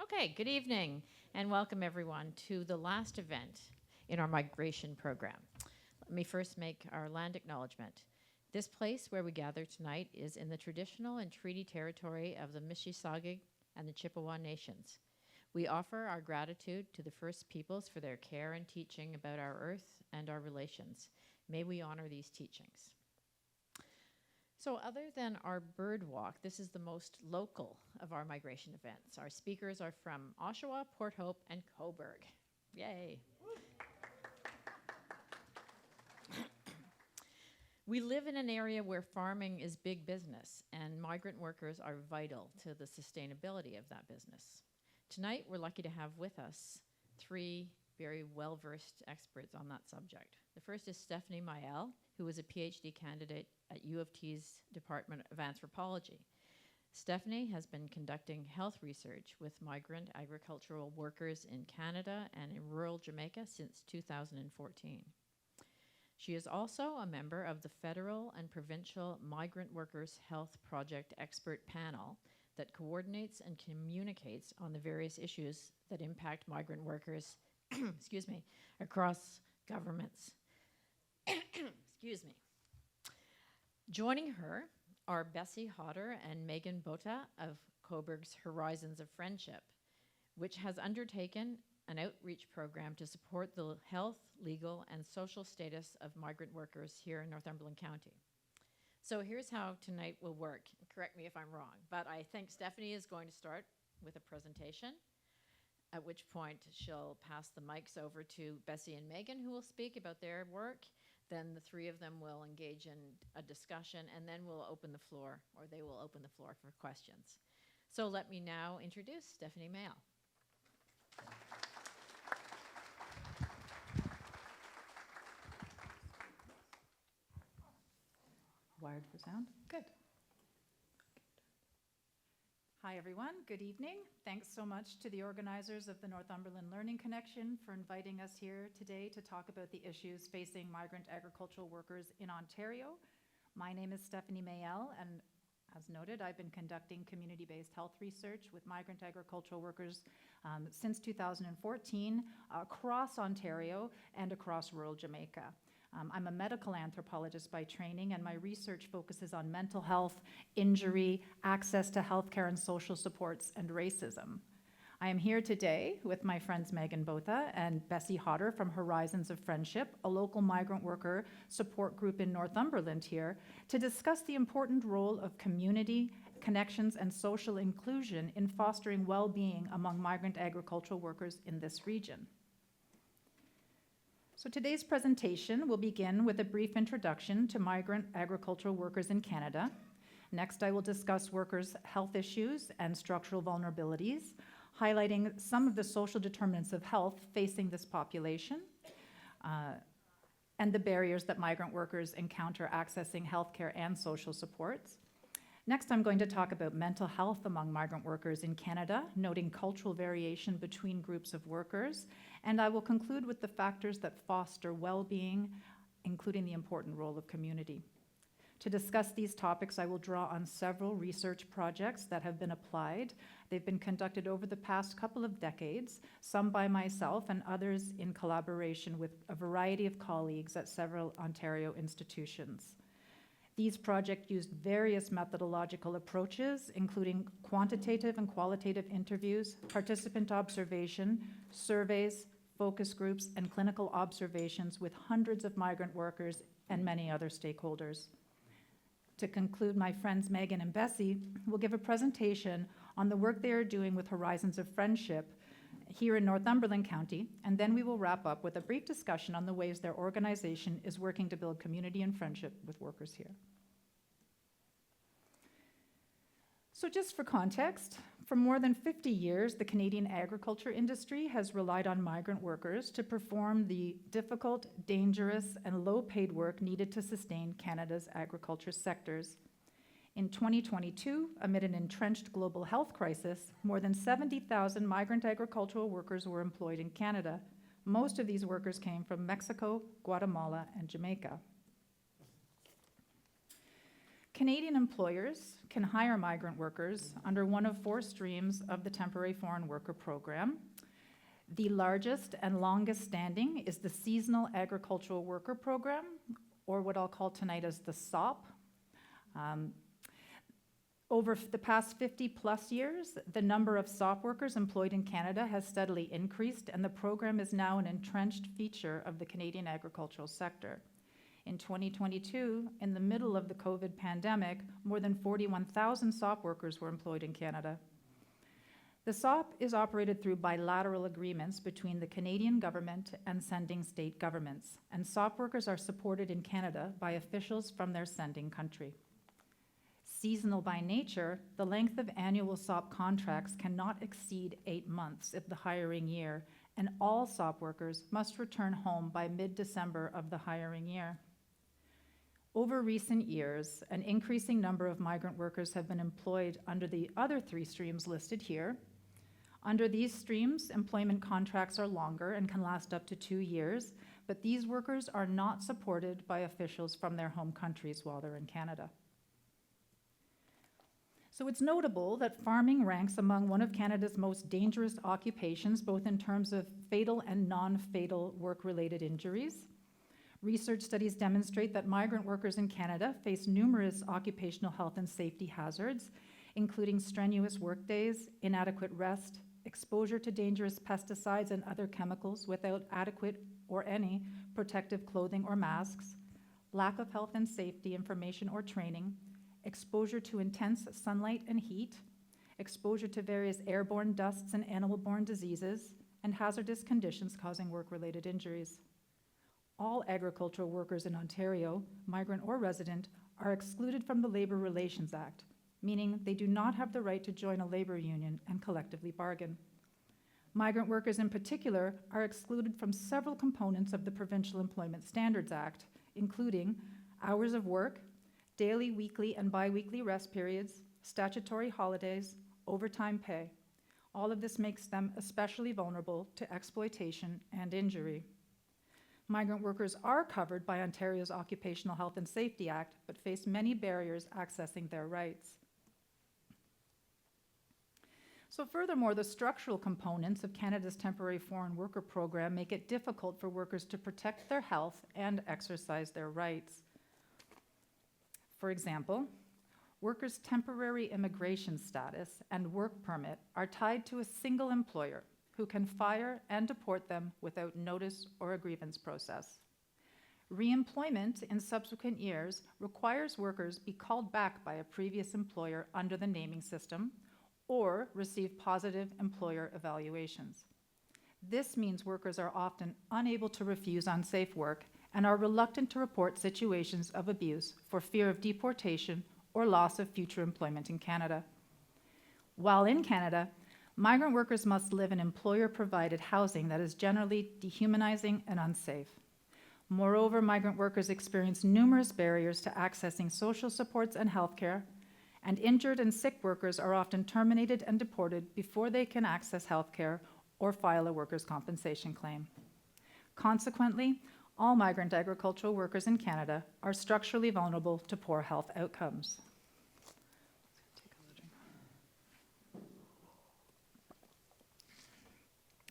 Okay, good evening and welcome everyone to the last event in our migration program. Let me first make our land acknowledgement. This place where we gather tonight is in the traditional and treaty territory of the Mississauga and the Chippewa nations. We offer our gratitude to the First Peoples for their care and teaching about our earth and our relations. May we honor these teachings. So other than our bird walk, this is the most local of our migration events. Our speakers are from Oshawa, Port Hope, and Cobourg. Yay. We live in an area where farming is big business, and migrant workers are vital to the sustainability of that business. Tonight, we're lucky to have with us three very well-versed experts on that subject. The first is Stephanie Mayel, who is a PhD candidate at U of T's Department of Anthropology. Stephanie has been conducting health research with migrant agricultural workers in Canada and in rural Jamaica since 2014. She is also a member of the federal and provincial Migrant Workers Health Project expert panel that coordinates and communicates on the various issues that impact migrant workers excuse me, across governments. Excuse me. Joining her are Bessie Hodder and Megan Bota of Cobourg's Horizons of Friendship, which has undertaken an outreach program to support the health, legal, and social status of migrant workers here in Northumberland County. So here's how tonight will work. Correct me if I'm wrong, but I think Stephanie is going to start with a presentation, at which point she'll pass the mics over to Bessie and Megan, who will speak about their work. Then the three of them will engage in a discussion, and then we'll open the floor, or they will open the floor for questions. So let me now introduce Stephanie Mayel. Wired for sound? Good. Hi, everyone. Good evening. Thanks so much to the organizers of the Northumberland Learning Connection for inviting us here today to talk about the issues facing migrant agricultural workers in Ontario. My name is Stephanie Mayel, and as noted, I've been conducting community-based health research with migrant agricultural workers since 2014 across Ontario and across rural Jamaica. I'm a medical anthropologist by training, and my research focuses on mental health, injury, access to healthcare and social supports, and racism. I am here today with my friends Megan Bota and Bessie Hodder from Horizons of Friendship, a local migrant worker support group in Northumberland here, to discuss the important role of community, connections, and social inclusion in fostering well-being among migrant agricultural workers in this region. So today's presentation will begin with a brief introduction to migrant agricultural workers in Canada. Next, I will discuss workers' health issues and structural vulnerabilities, highlighting some of the social determinants of health facing this population, and the barriers that migrant workers encounter accessing healthcare and social supports. Next, I'm going to talk about mental health among migrant workers in Canada, noting cultural variation between groups of workers, and I will conclude with the factors that foster well-being, including the important role of community. To discuss these topics, I will draw on several research projects that have been applied. They've been conducted over the past couple of decades, some by myself and others in collaboration with a variety of colleagues at several Ontario institutions. These projects used various methodological approaches, including quantitative and qualitative interviews, participant observation, surveys, focus groups, and clinical observations with hundreds of migrant workers and many other stakeholders. To conclude, my friends Megan and Bessie will give a presentation on the work they are doing with Horizons of Friendship here in Northumberland County, and then we will wrap up with a brief discussion on the ways their organization is working to build community and friendship with workers here. So just for context, for more than 50 years, the Canadian agriculture industry has relied on migrant workers to perform the difficult, dangerous, and low-paid work needed to sustain Canada's agriculture sectors. In 2022, amid an entrenched global health crisis, more than 70,000 migrant agricultural workers were employed in Canada. Most of these workers came from Mexico, Guatemala, and Jamaica. Canadian employers can hire migrant workers under one of 4 streams of the Temporary Foreign Worker Program. The largest and longest standing is the Seasonal Agricultural Worker Program, or what I'll call tonight as the SOP. Over the past 50 plus years, the number of SOP workers employed in Canada has steadily increased, and the program is now an entrenched feature of the Canadian agricultural sector. In 2022, in the middle of the COVID pandemic, more than 41,000 SOP workers were employed in Canada. The SOP is operated through bilateral agreements between the Canadian government and sending state governments, and SOP workers are supported in Canada by officials from their sending country. Seasonal by nature, the length of annual SOP contracts cannot exceed 8 months of the hiring year, and all SOP workers must return home by mid-December of the hiring year. Over recent years, an increasing number of migrant workers have been employed under the other 3 streams listed here. Under these streams, employment contracts are longer and can last up to 2 years, but these workers are not supported by officials from their home countries while they're in Canada. So it's notable that farming ranks among one of Canada's most dangerous occupations, both in terms of fatal and non-fatal work-related injuries. Research studies demonstrate that migrant workers in Canada face numerous occupational health and safety hazards, including strenuous workdays, inadequate rest, exposure to dangerous pesticides and other chemicals without adequate or any protective clothing or masks, lack of health and safety information or training, exposure to intense sunlight and heat, exposure to various airborne dusts and animal-borne diseases, and hazardous conditions causing work-related injuries. All agricultural workers in Ontario, migrant or resident, are excluded from the Labour Relations Act, meaning they do not have the right to join a labour union and collectively bargain. Migrant workers in particular are excluded from several components of the Provincial Employment Standards Act, including hours of work, daily, weekly, and biweekly rest periods, statutory holidays, overtime pay. All of this makes them especially vulnerable to exploitation and injury. Migrant workers are covered by Ontario's Occupational Health and Safety Act, but face many barriers accessing their rights. So furthermore, the structural components of Canada's Temporary Foreign Worker Program make it difficult for workers to protect their health and exercise their rights. For example, workers' temporary immigration status and work permit are tied to a single employer who can fire and deport them without notice or a grievance process. Reemployment in subsequent years requires workers be called back by a previous employer under the naming system or receive positive employer evaluations. This means workers are often unable to refuse unsafe work and are reluctant to report situations of abuse for fear of deportation or loss of future employment in Canada. While in Canada, migrant workers must live in employer-provided housing that is generally dehumanizing and unsafe. Moreover, migrant workers experience numerous barriers to accessing social supports and healthcare, and injured and sick workers are often terminated and deported before they can access healthcare or file a workers' compensation claim. Consequently, all migrant agricultural workers in Canada are structurally vulnerable to poor health outcomes.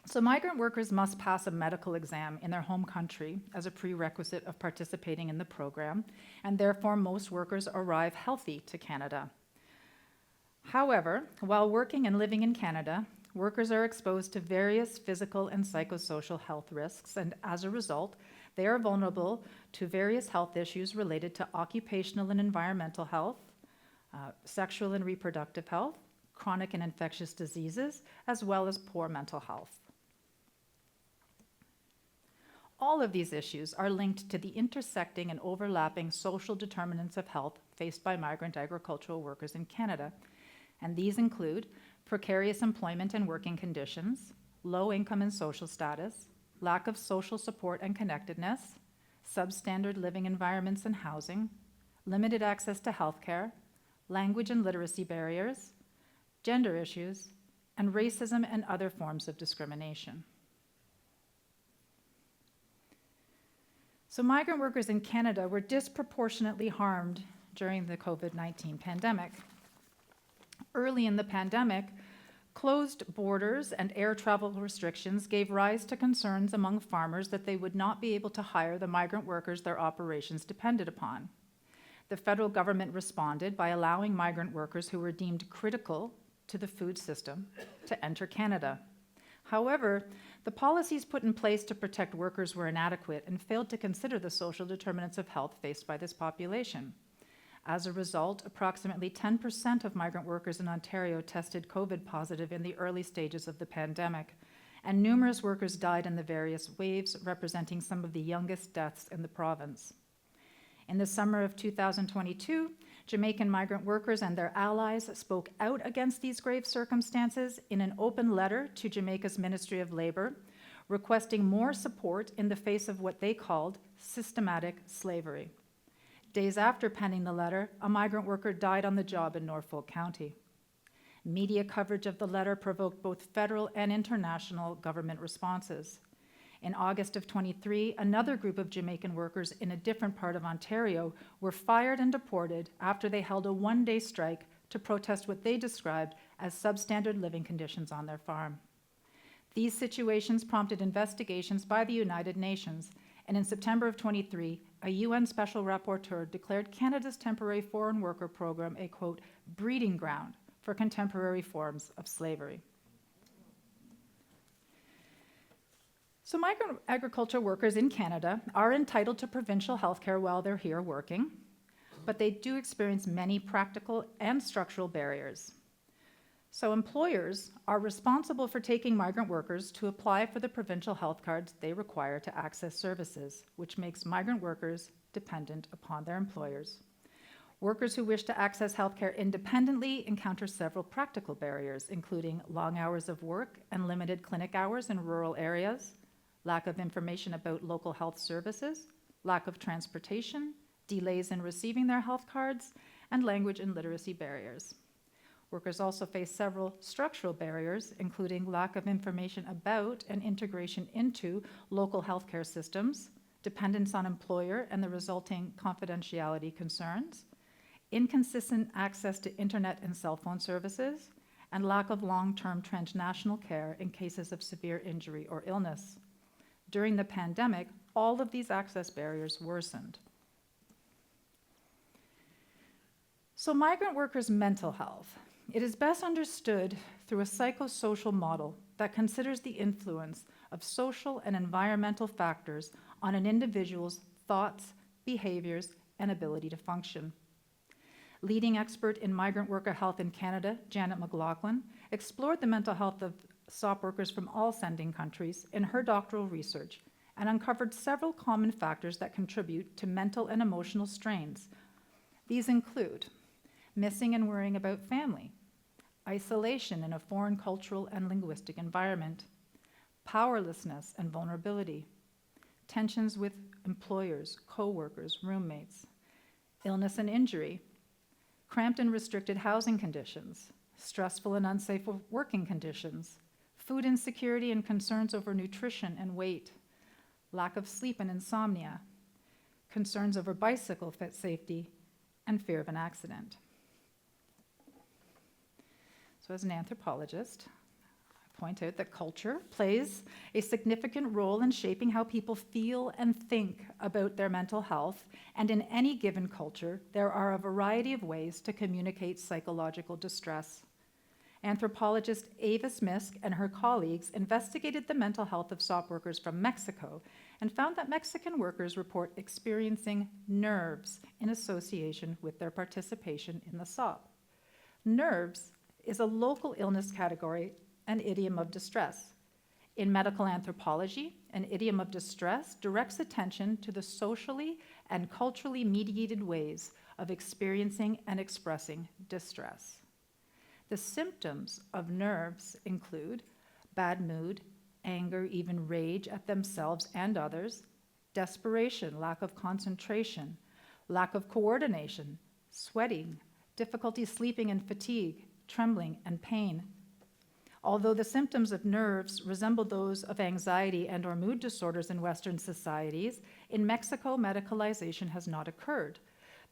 So migrant workers must pass a medical exam in their home country as a prerequisite of participating in the program, and therefore most workers arrive healthy to Canada. However, while working and living in Canada, workers are exposed to various physical and psychosocial health risks, and as a result, they are vulnerable to various health issues related to occupational and environmental health, sexual and reproductive health, chronic and infectious diseases, as well as poor mental health. All of these issues are linked to the intersecting and overlapping social determinants of health faced by migrant agricultural workers in Canada, and these include precarious employment and working conditions, low income and social status, lack of social support and connectedness, substandard living environments and housing, limited access to healthcare, language and literacy barriers, gender issues, and racism and other forms of discrimination. So migrant workers in Canada were disproportionately harmed during the COVID-19 pandemic. Early in the pandemic, closed borders and air travel restrictions gave rise to concerns among farmers that they would not be able to hire the migrant workers their operations depended upon. The federal government responded by allowing migrant workers who were deemed critical to the food system to enter Canada. However, the policies put in place to protect workers were inadequate and failed to consider the social determinants of health faced by this population. As a result, approximately 10% of migrant workers in Ontario tested COVID positive in the early stages of the pandemic, and numerous workers died in the various waves, representing some of the youngest deaths in the province. In the summer of 2022, Jamaican migrant workers and their allies spoke out against these grave circumstances in an open letter to Jamaica's Ministry of Labour, requesting more support in the face of what they called systematic slavery. Days after penning the letter, a migrant worker died on the job in Northumberland County. Media coverage of the letter provoked both federal and international government responses. In August of 23, another group of Jamaican workers in a different part of Ontario were fired and deported after they held a one-day strike to protest what they described as substandard living conditions on their farm. These situations prompted investigations by the United Nations, and in September of 23, a UN Special Rapporteur declared Canada's Temporary Foreign Worker Program a, quote, breeding ground for contemporary forms of slavery. So migrant agriculture workers in Canada are entitled to provincial health care while they're here working, but they do experience many practical and structural barriers. So employers are responsible for taking migrant workers to apply for the provincial health cards they require to access services, which makes migrant workers dependent upon their employers. Workers who wish to access healthcare independently encounter several practical barriers, including long hours of work and limited clinic hours in rural areas, lack of information about local health services, lack of transportation, delays in receiving their health cards, and language and literacy barriers. Workers also face several structural barriers, including lack of information about and integration into local healthcare systems, dependence on employer and the resulting confidentiality concerns, inconsistent access to internet and cell phone services, and lack of long-term transnational care in cases of severe injury or illness. During the pandemic, all of these access barriers worsened. So migrant workers' mental health. It is best understood through a psychosocial model that considers the influence of social and environmental factors on an individual's thoughts, behaviors, and ability to function. Leading expert in migrant worker health in Canada, Janet McLaughlin, explored the mental health of SOP workers from all sending countries in her doctoral research and uncovered several common factors that contribute to mental and emotional strains. These include missing and worrying about family, isolation in a foreign cultural and linguistic environment, powerlessness and vulnerability, tensions with employers, co-workers, roommates, illness and injury, cramped and restricted housing conditions, stressful and unsafe working conditions, food insecurity and concerns over nutrition and weight, lack of sleep and insomnia, concerns over bicycle safety, and fear of an accident. So as an anthropologist, I point out that culture plays a significant role in shaping how people feel and think about their mental health, and in any given culture, there are a variety of ways to communicate psychological distress. Anthropologist Ava Smisk and her colleagues investigated the mental health of SOP workers from Mexico and found that Mexican workers report experiencing nerves in association with their participation in the SOP. Nerves is a local illness category, an idiom of distress. In medical anthropology, an idiom of distress directs attention to the socially and culturally mediated ways of experiencing and expressing distress. The symptoms of nerves include bad mood, anger, even rage at themselves and others, desperation, lack of concentration, lack of coordination, sweating, difficulty sleeping and fatigue, trembling and pain. Although the symptoms of nerves resemble those of anxiety and or mood disorders in Western societies, in Mexico, medicalization has not occurred.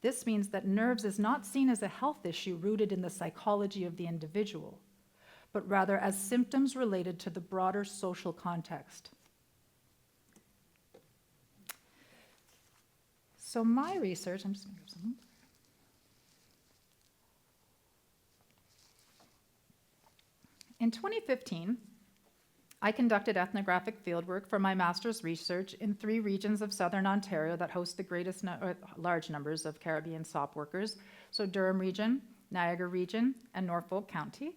This means that nerves is not seen as a health issue rooted in the psychology of the individual, but rather as symptoms related to the broader social context. So my research, I'm just going to grab something. In 2015, I conducted ethnographic fieldwork for my master's research in 3 regions of southern Ontario that host the large numbers of Caribbean SOP workers, so Durham Region, Niagara Region, and Norfolk County.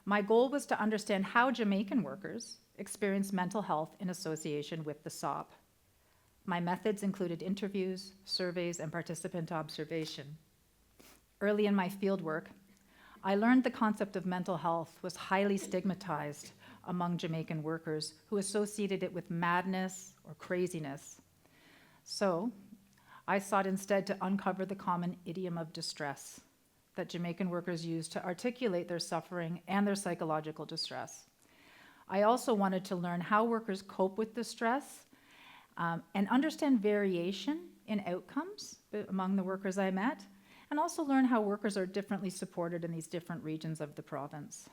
My goal was to understand how Jamaican workers experience mental health in association with the SOP. My methods included interviews, surveys, and participant observation. Early in my fieldwork, I learned the concept of mental health was highly stigmatized among Jamaican workers who associated it with madness or craziness. So I sought instead to uncover the common idiom of distress that Jamaican workers use to articulate their suffering and their psychological distress. I also wanted to learn how workers cope with distress and understand variation in outcomes among the workers I met, and also learn how workers are differently supported in these different regions of the province.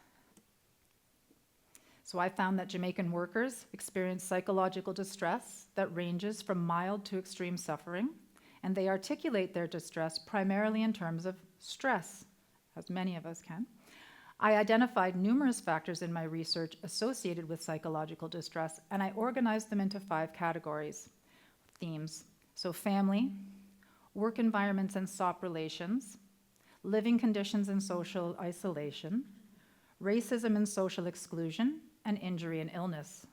So I found that Jamaican workers experience psychological distress that ranges from mild to extreme suffering, and they articulate their distress primarily in terms of stress, as many of us can. I identified numerous factors in my research associated with psychological distress, and I organized them into 5 categories, themes. So family, work environments and SOP relations, living conditions and social isolation, racism and social exclusion, and injury and illness.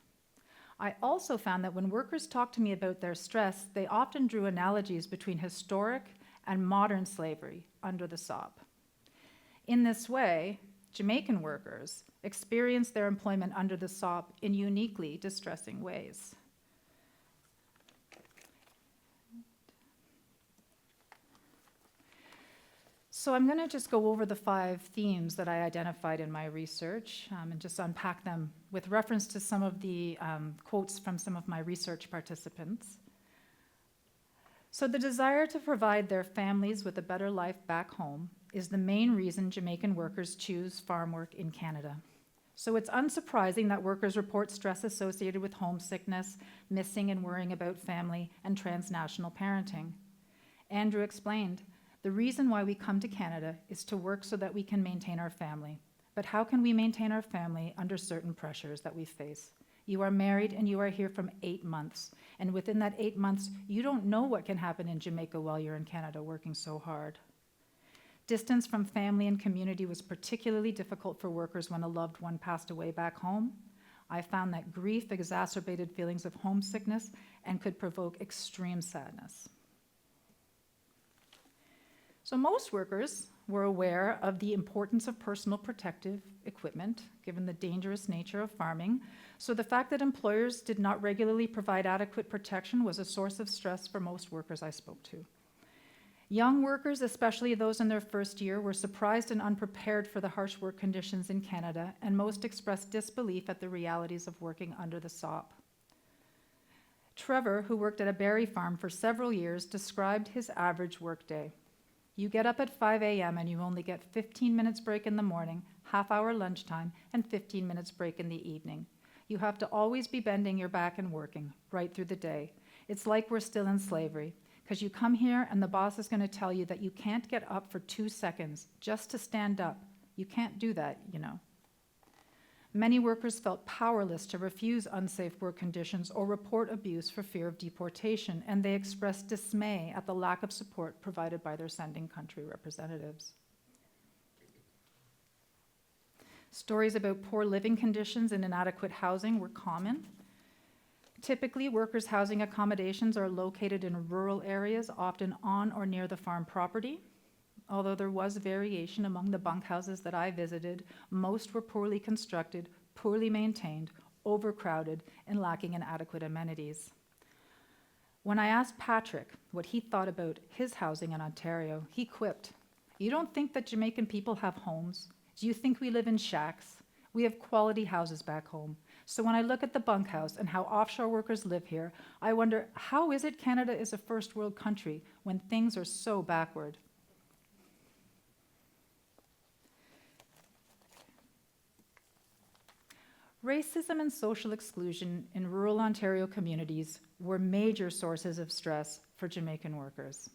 I also found that when workers talked to me about their stress, they often drew analogies between historic and modern slavery under the SOP. In this way, Jamaican workers experience their employment under the SOP in uniquely distressing ways. So I'm going to just go over the 5 themes that I identified in my research and just unpack them with reference to some of the quotes from some of my research participants. So the desire to provide their families with a better life back home is the main reason Jamaican workers choose farm work in Canada. So it's unsurprising that workers report stress associated with homesickness, missing and worrying about family, and transnational parenting. Andrew explained, the reason why we come to Canada is to work so that we can maintain our family. But how can we maintain our family under certain pressures that we face? You are married and you are here from 8 months. And within that 8 months, you don't know what can happen in Jamaica while you're in Canada working so hard. Distance from family and community was particularly difficult for workers when a loved one passed away back home. I found that grief exacerbated feelings of homesickness and could provoke extreme sadness. So most workers were aware of the importance of personal protective equipment, given the dangerous nature of farming. So the fact that employers did not regularly provide adequate protection was a source of stress for most workers I spoke to. Young workers, especially those in their first year, were surprised and unprepared for the harsh work conditions in Canada, and most expressed disbelief at the realities of working under the SOP. Trevor, who worked at a berry farm for several years, described his average workday. You get up at 5 a.m. and you only get 15 minutes break in the morning, half-hour lunchtime, and 15 minutes break in the evening. You have to always be bending your back and working right through the day. It's like we're still in slavery, because you come here and the boss is going to tell you that you can't get up for 2 seconds just to stand up. You can't do that, you know. Many workers felt powerless to refuse unsafe work conditions or report abuse for fear of deportation, and they expressed dismay at the lack of support provided by their sending country representatives. Stories about poor living conditions and inadequate housing were common. Typically, workers' housing accommodations are located in rural areas, often on or near the farm property. Although there was variation among the bunkhouses that I visited, most were poorly constructed, poorly maintained, overcrowded, and lacking in adequate amenities. When I asked Patrick what he thought about his housing in Ontario, he quipped, "You don't think that Jamaican people have homes? Do you think we live in shacks? We have quality houses back home. So when I look at the bunkhouse and how offshore workers live here, I wonder, how is it Canada is a first world country when things are so backward? Racism and social exclusion in rural Ontario communities were major sources of stress for Jamaican workers.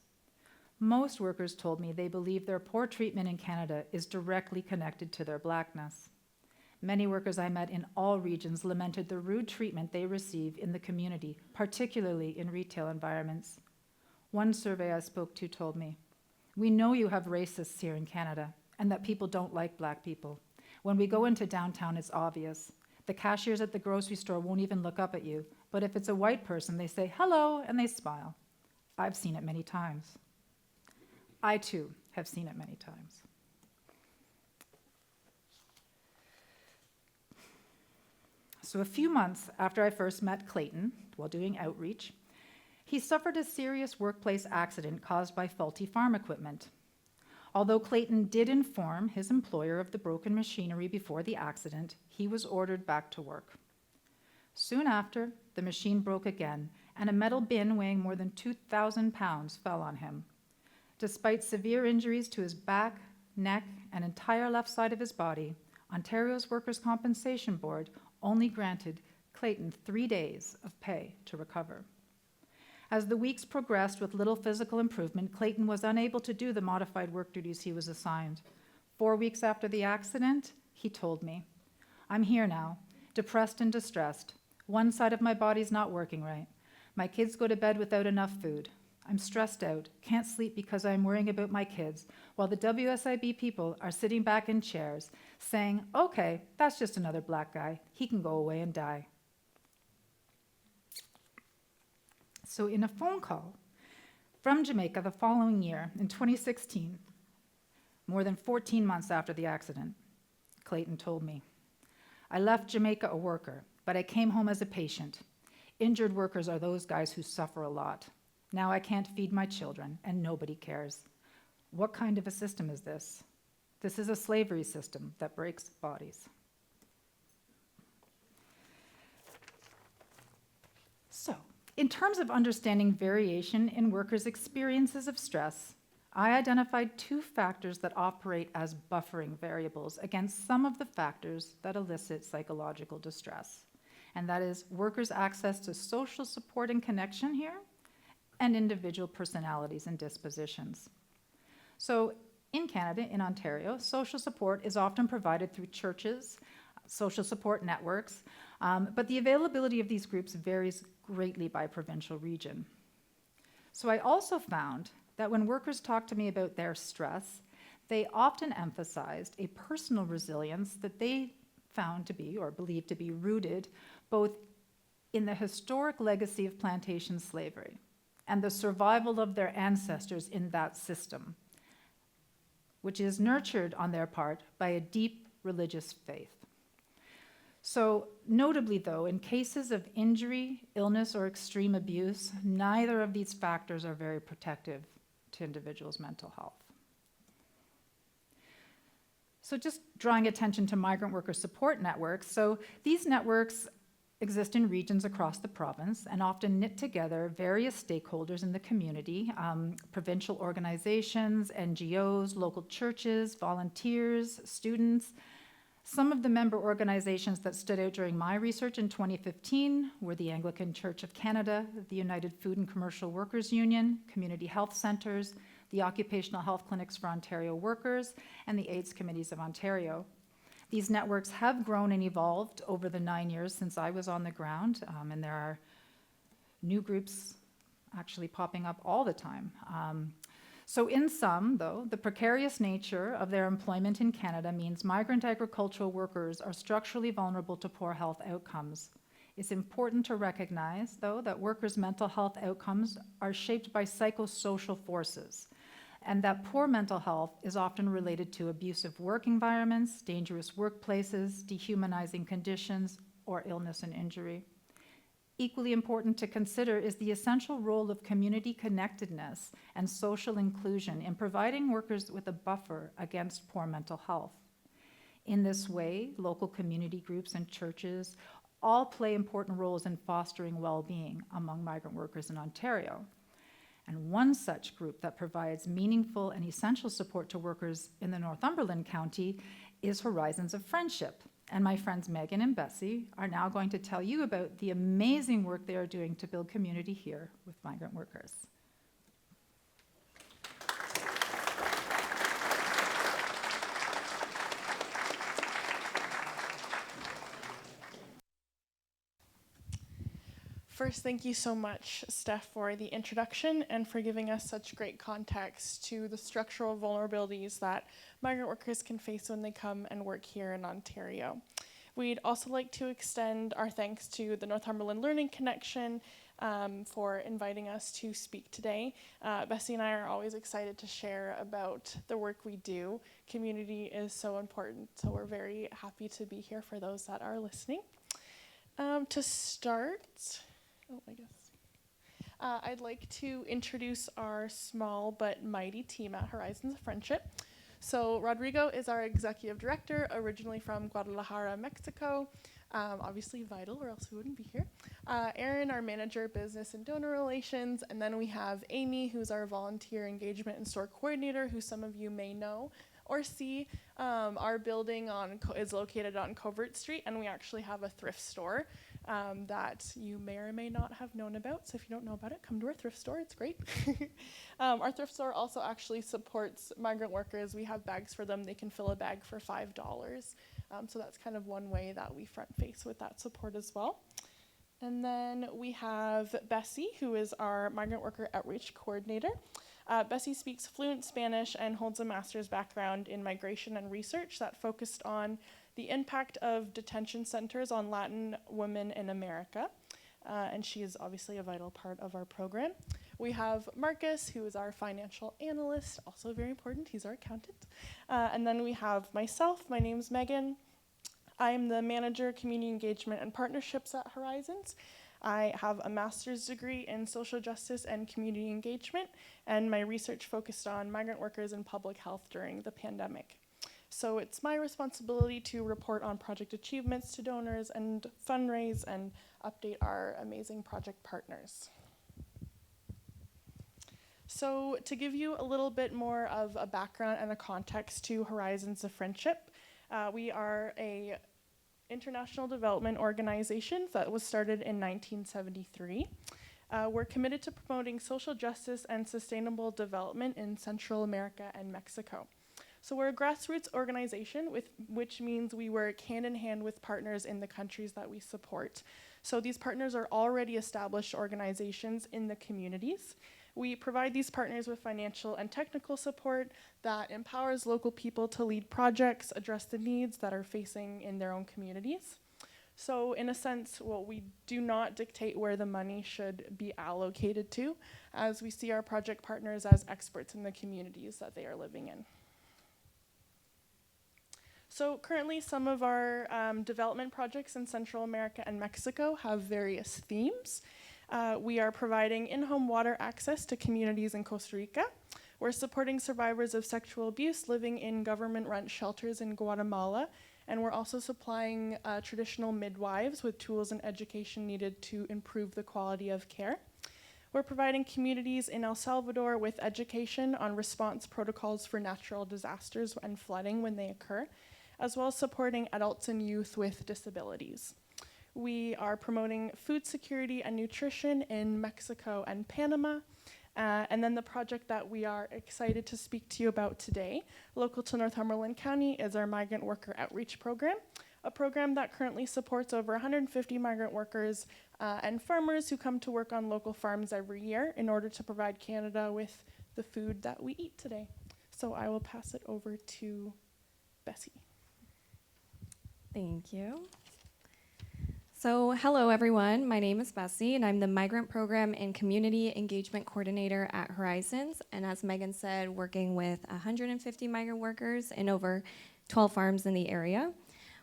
Most workers told me they believe their poor treatment in Canada is directly connected to their blackness. Many workers I met in all regions lamented the rude treatment they receive in the community, particularly in retail environments. One survey I spoke to told me, "We know you have racists here in Canada and that people don't like black people. When we go into downtown, it's obvious. The cashiers at the grocery store won't even look up at you, but if it's a white person, they say hello and they smile. I've seen it many times." I too have seen it many times. So a few months after I first met Clayton while doing outreach, he suffered a serious workplace accident caused by faulty farm equipment. Although Clayton did inform his employer of the broken machinery before the accident, he was ordered back to work. Soon after, the machine broke again, and a metal bin weighing more than 2,000 pounds fell on him. Despite severe injuries to his back, neck, and entire left side of his body, Ontario's Workers' Compensation Board only granted Clayton 3 days of pay to recover. As the weeks progressed with little physical improvement, Clayton was unable to do the modified work duties he was assigned. 4 weeks after the accident, he told me, "I'm here now, depressed and distressed. One side of my body's not working right. My kids go to bed without enough food. I'm stressed out, can't sleep because I'm worrying about my kids, while the WSIB people are sitting back in chairs saying, 'Okay, that's just another black guy. He can go away and die.'" So in a phone call from Jamaica the following year, in 2016, more than 14 months after the accident, Clayton told me, "I left Jamaica a worker, but I came home as a patient. Injured workers are those guys who suffer a lot. Now I can't feed my children, and nobody cares. What kind of a system is this? This is a slavery system that breaks bodies." So, in terms of understanding variation in workers' experiences of stress, I identified 2 factors that operate as buffering variables against some of the factors that elicit psychological distress. And that is workers' access to social support and connection here, and individual personalities and dispositions. So in Canada, in Ontario, social support is often provided through churches, social support networks, but the availability of these groups varies greatly by provincial region. So I also found that when workers talk to me about their stress, they often emphasized a personal resilience that they found to be, or believed to be, rooted both in the historic legacy of plantation slavery and the survival of their ancestors in that system, which is nurtured on their part by a deep religious faith. So notably though, in cases of injury, illness, or extreme abuse, neither of these factors are very protective to individuals' mental health. So just drawing attention to migrant worker support networks. So these networks exist in regions across the province and often knit together various stakeholders in the community, provincial organizations, NGOs, local churches, volunteers, students. Some of the member organizations that stood out during my research in 2015 were the Anglican Church of Canada, the United Food and Commercial Workers Union, community health centers, the Occupational Health Clinics for Ontario Workers, and the AIDS Committees of Ontario. These networks have grown and evolved over the 9 years since I was on the ground, and there are new groups actually popping up all the time. So in sum, though, the precarious nature of their employment in Canada means migrant agricultural workers are structurally vulnerable to poor health outcomes. It's important to recognize, though, that workers' mental health outcomes are shaped by psychosocial forces, and that poor mental health is often related to abusive work environments, dangerous workplaces, dehumanizing conditions, or illness and injury. Equally important to consider is the essential role of community connectedness and social inclusion in providing workers with a buffer against poor mental health. In this way, local community groups and churches all play important roles in fostering well-being among migrant workers in Ontario. And one such group that provides meaningful and essential support to workers in the Northumberland County is Horizons of Friendship. And my friends Megan and Bessie are now going to tell you about the amazing work they are doing to build community here with migrant workers. First, thank you so much, Steph, for the introduction and for giving us such great context to the structural vulnerabilities that migrant workers can face when they come and work here in Ontario. We'd also like to extend our thanks to the Northumberland Learning Connection for inviting us to speak today. Bessie and I are always excited to share about the work we do. Community is so important, so we're very happy to be here for those that are listening. To start, I'd like to introduce our small but mighty team at Horizons of Friendship. So Rodrigo is our executive director, originally from Guadalajara, Mexico. Obviously vital, or else we wouldn't be here. Aaron, our manager, business and donor relations. And then we have Amy, who's our volunteer engagement and store coordinator, who some of you may know or see. Our building is located on Cobourg Street, and we actually have a thrift store that you may or may not have known about. So if you don't know about it, come to our thrift store. It's great. Our thrift store also actually supports migrant workers. We have bags for them. They can fill a bag for $5. So that's kind of one way that we front face with that support as well. And then we have Bessie, who is our Migrant Worker Outreach Coordinator. Bessie speaks fluent Spanish and holds a master's background in migration and research that focused on the impact of detention centers on Latin women in America. And she is obviously a vital part of our program. We have Marcus, who is our financial analyst, also very important, he's our accountant. And then we have myself, my name's Megan. I'm the manager, community engagement and partnerships at Horizons. I have a master's degree in social justice and community engagement, and my research focused on migrant workers and public health during the pandemic. So it's my responsibility to report on project achievements to donors and fundraise and update our amazing project partners. So to give you a little bit more of a background and a context to Horizons of Friendship, we are a international development organization that was started in 1973. We're committed to promoting social justice and sustainable development in Central America and Mexico. So we're a grassroots organization, which means we work hand in hand with partners in the countries that we support. So these partners are already established organizations in the communities. We provide these partners with financial and technical support that empowers local people to lead projects, address the needs that are facing in their own communities. So in a sense, we do not dictate where the money should be allocated to, as we see our project partners as experts in the communities that they are living in. So currently, some of our development projects in Central America and Mexico have various themes. We are providing in-home water access to communities in Costa Rica. We're supporting survivors of sexual abuse living in government-run shelters in Guatemala. And we're also supplying traditional midwives with tools and education needed to improve the quality of care. We're providing communities in El Salvador with education on response protocols for natural disasters and flooding when they occur, as well as supporting adults and youth with disabilities. We are promoting food security and nutrition in Mexico and Panama. And then the project that we are excited to speak to you about today, local to Northumberland County, is our Migrant Worker Outreach Program, a program that currently supports over 150 migrant workers and farmers who come to work on local farms every year in order to provide Canada with the food that we eat today. So I will pass it over to Bessie. Thank you. So hello everyone, my name is Bessie and I'm the Migrant Program and Community Engagement Coordinator at Horizons. And as Megan said, working with 150 migrant workers in over 12 farms in the area.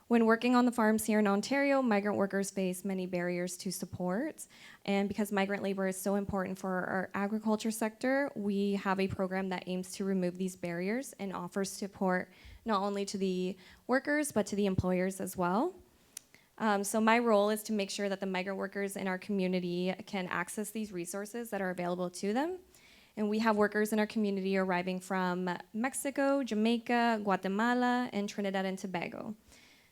When working on the farms here in Ontario, migrant workers face many barriers to support. And because migrant labor is so important for our agriculture sector, we have a program that aims to remove these barriers and offers support not only to the workers, but to the employers as well. So my role is to make sure that the migrant workers in our community can access these resources that are available to them. And we have workers in our community arriving from Mexico, Jamaica, Guatemala, and Trinidad and Tobago.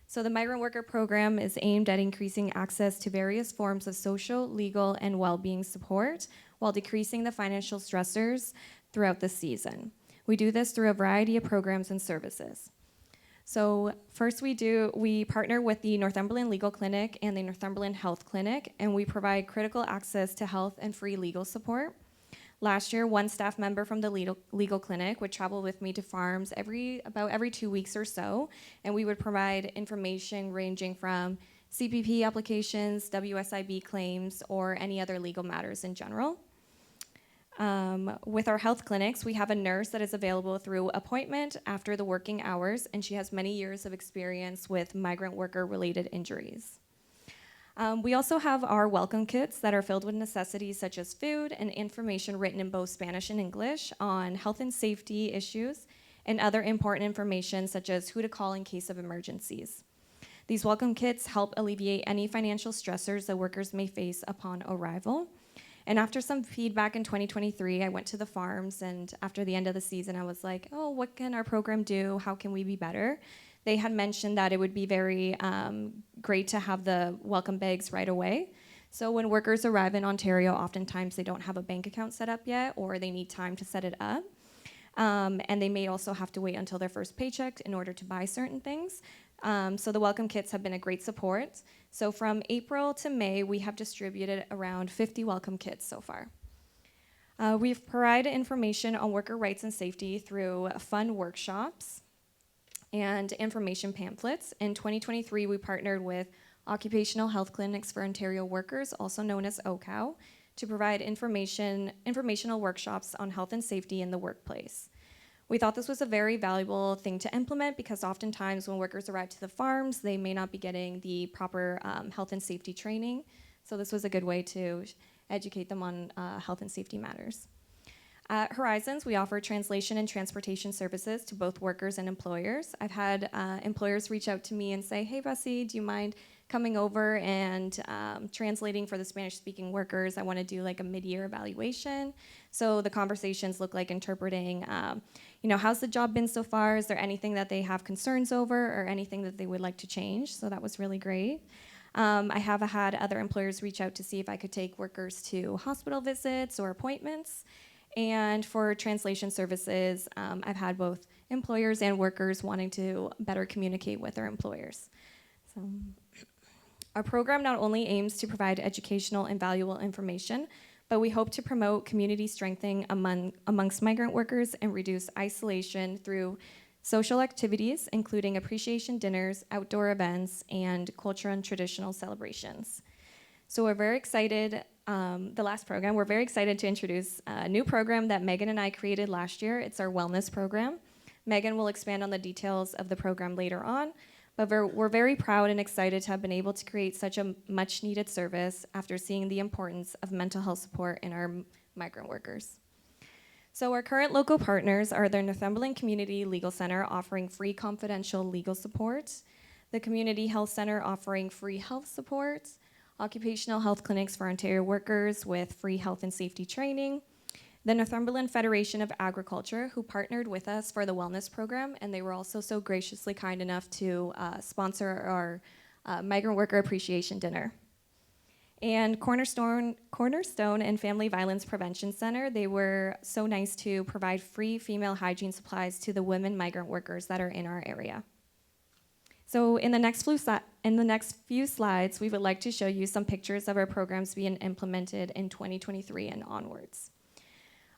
So the Migrant Worker Program is aimed at increasing access to various forms of social, legal, and well-being support while decreasing the financial stressors throughout the season. We do this through a variety of programs and services. So first we partner with the Northumberland Legal Clinic and the Northumberland Health Clinic, and we provide critical access to health and free legal support. Last year, one staff member from the legal clinic would travel with me to farms about every 2 weeks or so, and we would provide information ranging from CPP applications, WSIB claims, or any other legal matters in general. With our health clinics, we have a nurse that is available through appointment after the working hours, and she has many years of experience with migrant worker-related injuries. We also have our welcome kits that are filled with necessities such as food and information written in both Spanish and English on health and safety issues and other important information such as who to call in case of emergencies. These welcome kits help alleviate any financial stressors that workers may face upon arrival. And after some feedback in 2023, I went to the farms, and after the end of the season, I was like, oh, what can our program do? How can we be better? They had mentioned that it would be very great to have the welcome bags right away. So when workers arrive in Ontario, oftentimes they don't have a bank account set up yet, or they need time to set it up. And they may also have to wait until their first paycheck in order to buy certain things. So the welcome kits have been a great support. So from April to May, we have distributed around 50 welcome kits so far. We've provided information on worker rights and safety through fun workshops and information pamphlets. In 2023, we partnered with Occupational Health Clinics for Ontario Workers, also known as OCOW, to provide informational workshops on health and safety in the workplace. We thought this was a very valuable thing to implement because oftentimes when workers arrive to the farms, they may not be getting the proper health and safety training. So this was a good way to educate them on health and safety matters. At Horizons, we offer translation and transportation services to both workers and employers. I've had employers reach out to me and say, hey, Bessie, do you mind coming over and translating for the Spanish-speaking workers? I want to do like a mid-year evaluation. So the conversations look like interpreting, how's the job been so far? Is there anything that they have concerns over or anything that they would like to change? So that was really great. I have had other employers reach out to see if I could take workers to hospital visits or appointments. And for translation services, I've had both employers and workers wanting to better communicate with their employers. So our program not only aims to provide educational and valuable information, but we hope to promote community strengthening amongst migrant workers and reduce isolation through social activities, including appreciation dinners, outdoor events, and cultural and traditional celebrations. So we're very excited, the last program, we're very excited to introduce a new program that Megan and I created last year. It's our wellness program. Megan will expand on the details of the program later on, but we're very proud and excited to have been able to create such a much needed service after seeing the importance of mental health support in our migrant workers. So our current local partners are the Northumberland Community Legal Center offering free confidential legal support, the Community Health Center offering free health support, Occupational Health Clinics for Ontario Workers with free health and safety training, the Northumberland Federation of Agriculture, who partnered with us for the wellness program, and they were also so graciously kind enough to sponsor our Migrant Worker Appreciation Dinner. And Cornerstone and Family Violence Prevention Center, they were so nice to provide free female hygiene supplies to the women migrant workers that are in our area. So in the next few slides, we would like to show you some pictures of our programs being implemented in 2023 and onwards.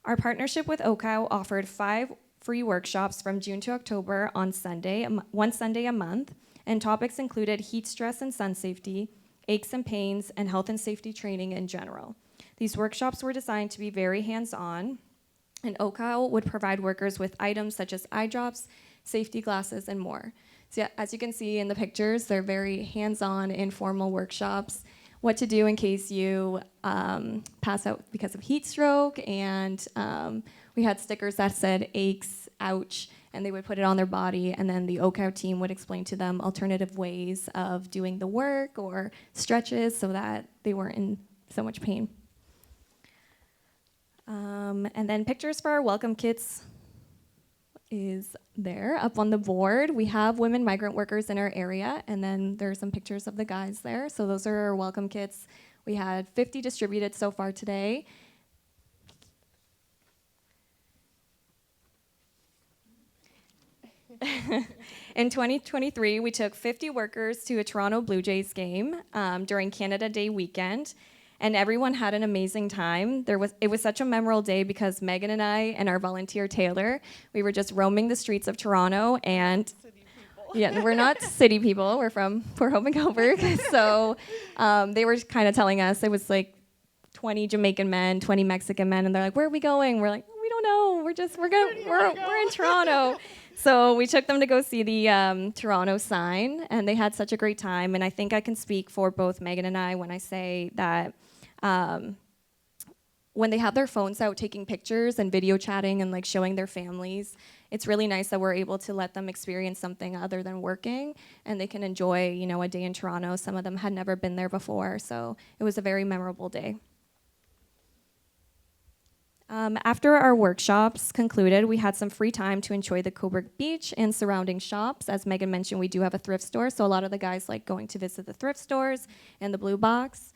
Our partnership with OCOW offered 5 free workshops from June to October on Sunday, one Sunday a month, and topics included heat stress and sun safety, aches and pains, and health and safety training in general. These workshops were designed to be very hands-on, and OCOW would provide workers with items such as eye drops, safety glasses, and more. So as you can see in the pictures, they're very hands-on, informal workshops. What to do in case you pass out because of heat stroke, and we had stickers that said aches, ouch, and they would put it on their body, and then the OCOW team would explain to them alternative ways of doing the work or stretches so that they weren't in so much pain. And then pictures for our welcome kits is there up on the board. We have women migrant workers in our area, and then there's some pictures of the guys there. So those are our welcome kits. We had 50 distributed so far today. In 2023, we took 50 workers to a Toronto Blue Jays game during Canada Day weekend, and everyone had an amazing time. It was such a memorable day because Megan and I and our volunteer Taylor, we were just roaming the streets of Toronto, and yeah, we're not city people. We're from Port Hope and Cobourg, so they were kind of telling us it was like 20 Jamaican men, 20 Mexican men, and they're like, "Where are we going?" We're like, "We don't know. We're in Toronto." So we took them to go see the Toronto sign, and they had such a great time. And I think I can speak for both Megan and I when I say that when they have their phones out taking pictures and video chatting and like showing their families, it's really nice that we're able to let them experience something other than working, and they can enjoy, you know, a day in Toronto. Some of them had never been there before, so it was a very memorable day. After our workshops concluded, we had some free time to enjoy the Cobourg beach and surrounding shops. As Megan mentioned, we do have a thrift store, so a lot of the guys like going to visit the thrift stores and the Blue Box.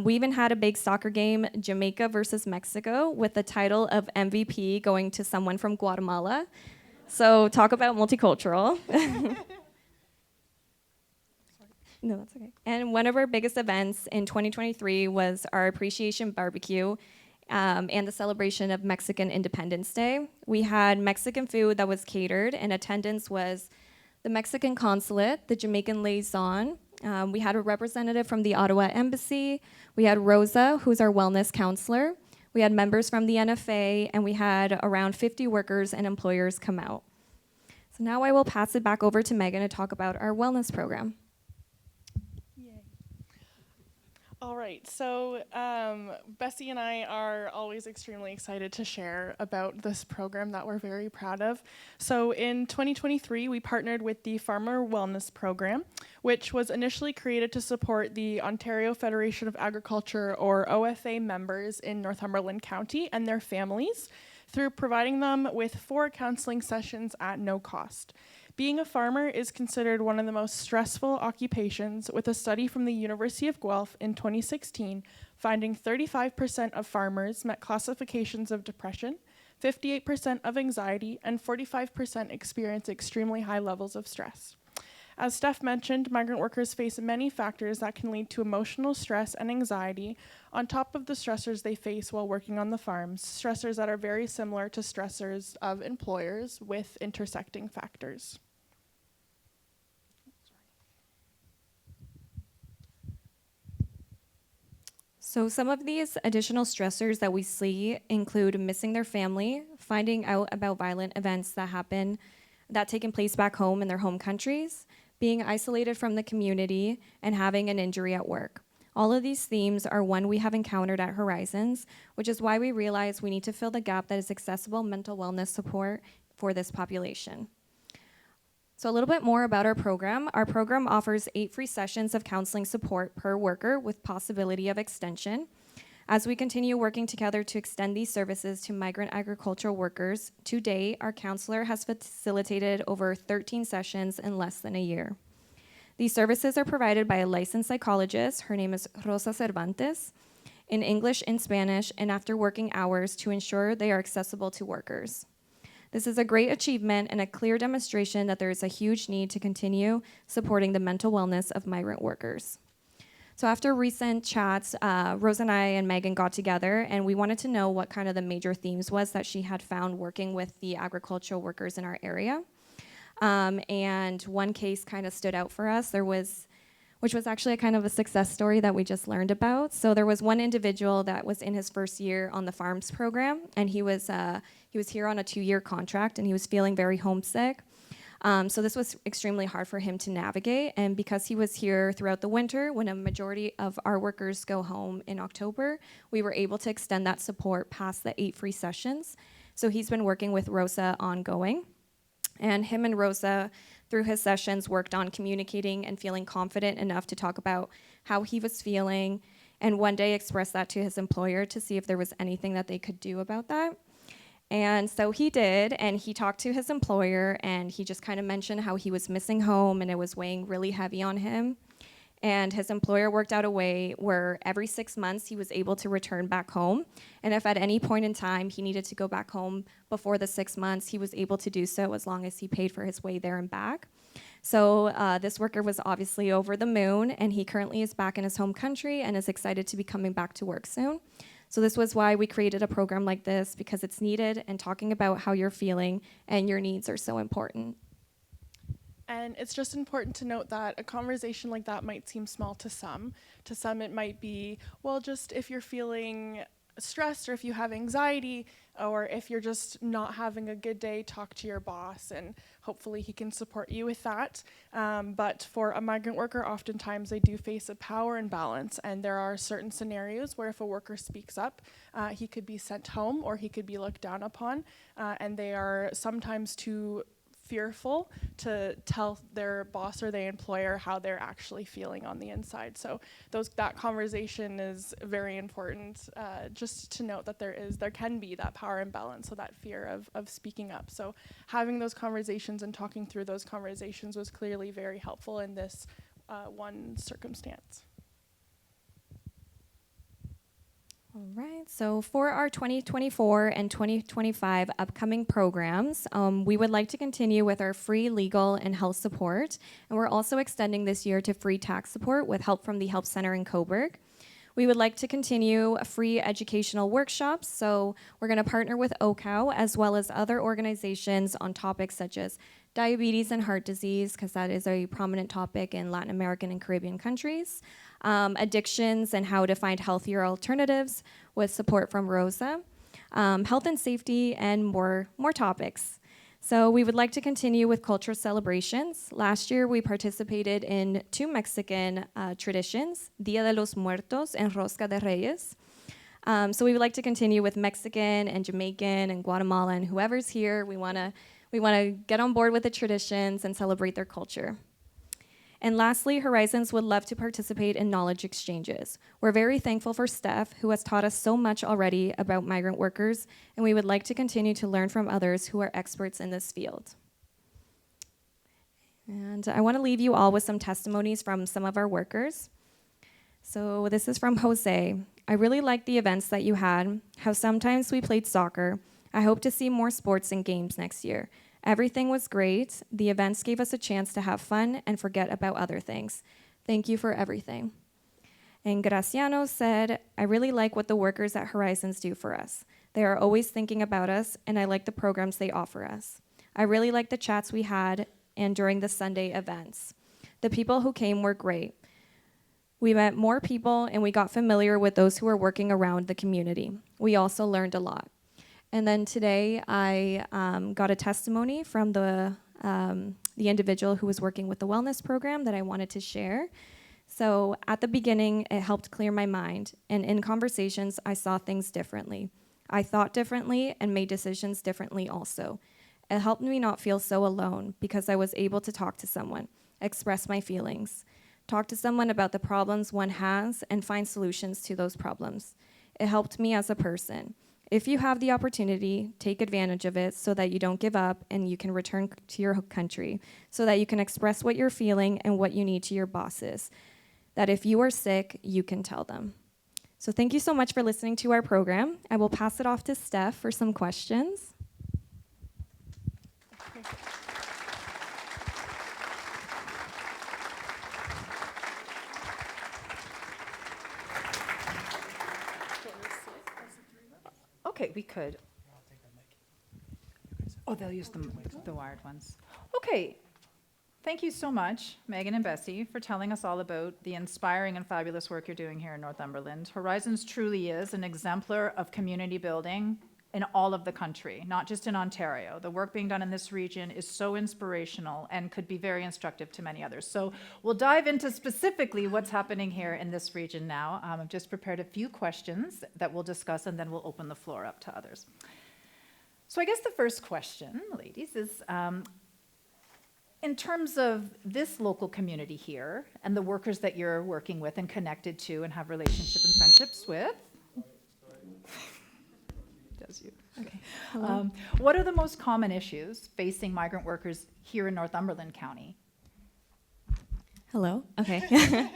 We even had a big soccer game, Jamaica versus Mexico, with the title of MVP going to someone from Guatemala. So talk about multicultural. No, that's okay. And one of our biggest events in 2023 was our Appreciation Barbecue, and the celebration of Mexican Independence Day. We had Mexican food that was catered, and attendance was the Mexican consulate, the Jamaican liaison. We had a representative from the Ottawa Embassy. We had Rosa, who's our wellness counselor. We had members from the NFA, and we had around 50 workers and employers come out. So now I will pass it back over to Megan to talk about our wellness program. All right, so Bessie and I are always extremely excited to share about this program that we're very proud of. So in 2023, we partnered with the Farmer Wellness Program, which was initially created to support the Ontario Federation of Agriculture, or OFA, members in Northumberland County and their families through providing them with 4 counseling sessions at no cost. Being a farmer is considered one of the most stressful occupations, with a study from the University of Guelph in 2016 finding 35% of farmers met classifications of depression, 58% of anxiety, and 45% experience extremely high levels of stress. As Steph mentioned, migrant workers face many factors that can lead to emotional stress and anxiety on top of the stressors they face while working on the farms, stressors that are very similar to stressors of employers with intersecting factors. So some of these additional stressors that we see include missing their family, finding out about violent events that taken place back home in their home countries, being isolated from the community, and having an injury at work. All of these themes are one we have encountered at Horizons, which is why we realize we need to fill the gap that is accessible mental wellness support for this population. So a little bit more about our program. Our program offers 8 free sessions of counseling support per worker with possibility of extension. As we continue working together to extend these services to migrant agricultural workers, to date, our counselor has facilitated over 13 sessions in less than a year. These services are provided by a licensed psychologist, her name is Rosa Cervantes, in English and Spanish, and after working hours to ensure they are accessible to workers. This is a great achievement and a clear demonstration that there is a huge need to continue supporting the mental wellness of migrant workers. So after recent chats, Rose and I and Megan got together, and we wanted to know what kind of the major themes was that she had found working with the agricultural workers in our area. And one case kind of stood out for us. Which was actually a kind of a success story that we just learned about. So there was one individual that was in his first year on the farms program, and he was here on a 2-year contract, and he was feeling very homesick. So this was extremely hard for him to navigate, and because he was here throughout the winter, when a majority of our workers go home in October, we were able to extend that support past the 8 free sessions. So he's been working with Rosa ongoing. And him and Rosa, through his sessions, worked on communicating and feeling confident enough to talk about how he was feeling, and one day expressed that to his employer to see if there was anything that they could do about that. And so he did, and he talked to his employer, and he just kind of mentioned how he was missing home and it was weighing really heavy on him. And his employer worked out a way where every 6 months he was able to return back home. And if at any point in time he needed to go back home before the 6 months, he was able to do so as long as he paid for his way there and back. So this worker was obviously over the moon, and he currently is back in his home country and is excited to be coming back to work soon. So this was why we created a program like this, because it's needed, and talking about how you're feeling and your needs are so important. And it's just important to note that a conversation like that might seem small to some. To some, it might be, well, just if you're feeling stressed or if you have anxiety or if you're just not having a good day, talk to your boss, and hopefully he can support you with that. But for a migrant worker, oftentimes they do face a power imbalance, and there are certain scenarios where if a worker speaks up, he could be sent home or he could be looked down upon, and they are sometimes too fearful to tell their boss or their employer how they're actually feeling on the inside. So that conversation is very important, just to note that there can be that power imbalance, so that fear of speaking up. So having those conversations and talking through those conversations was clearly very helpful in this one circumstance. All right, so for our 2024 and 2025 upcoming programs, we would like to continue with our free legal and health support, and we're also extending this year to free tax support with help from the Help Center in Cobourg. We would like to continue free educational workshops, so we're going to partner with OCOW as well as other organizations on topics such as diabetes and heart disease, because that is a prominent topic in Latin American and Caribbean countries. Addictions and how to find healthier alternatives with support from Rosa, health and safety, and more topics. So we would like to continue with cultural celebrations. Last year, we participated in 2 Mexican traditions, Dia de los Muertos and Rosca de Reyes. So we would like to continue with Mexican and Jamaican and Guatemalan, whoever's here. We want to get on board with the traditions and celebrate their culture. And lastly, Horizons would love to participate in knowledge exchanges. We're very thankful for Steph, who has taught us so much already about migrant workers, and we would like to continue to learn from others who are experts in this field. And I want to leave you all with some testimonies from some of our workers. So this is from Jose. I really liked the events that you had, how sometimes we played soccer. I hope to see more sports and games next year. Everything was great. The events gave us a chance to have fun and forget about other things. Thank you for everything. And Graciano said, I really like what the workers at Horizons do for us. They are always thinking about us, and I like the programs they offer us. I really like the chats we had and during the Sunday events. The people who came were great. We met more people, and we got familiar with those who were working around the community. We also learned a lot. And then today, I got a testimony from the individual who was working with the wellness program that I wanted to share. So at the beginning, it helped clear my mind. And in conversations, I saw things differently. I thought differently and made decisions differently also. It helped me not feel so alone because I was able to talk to someone, express my feelings, talk to someone about the problems one has, and find solutions to those problems. It helped me as a person. If you have the opportunity, take advantage of it so that you don't give up and you can return to your country, so that you can express what you're feeling and what you need to your bosses. That if you are sick, you can tell them. So thank you so much for listening to our program. I will pass it off to Steph for some questions. Okay, we could. Oh, they'll use the wired ones. Okay. Thank you so much, Megan and Bessie, for telling us all about the inspiring and fabulous work you're doing here in Northumberland. Horizons truly is an exemplar of community building in all of the country, not just in Ontario. The work being done in this region is so inspirational and could be very instructive to many others. So we'll dive into specifically what's happening here in this region now. I've just prepared a few questions that we'll discuss, and then we'll open the floor up to others. So I guess the first question, ladies, is In terms of this local community here and the workers that you're working with and connected to and have relationship and friendships with, does you. Okay. Hello. What are the most common issues facing migrant workers here in Northumberland County? Hello. Okay.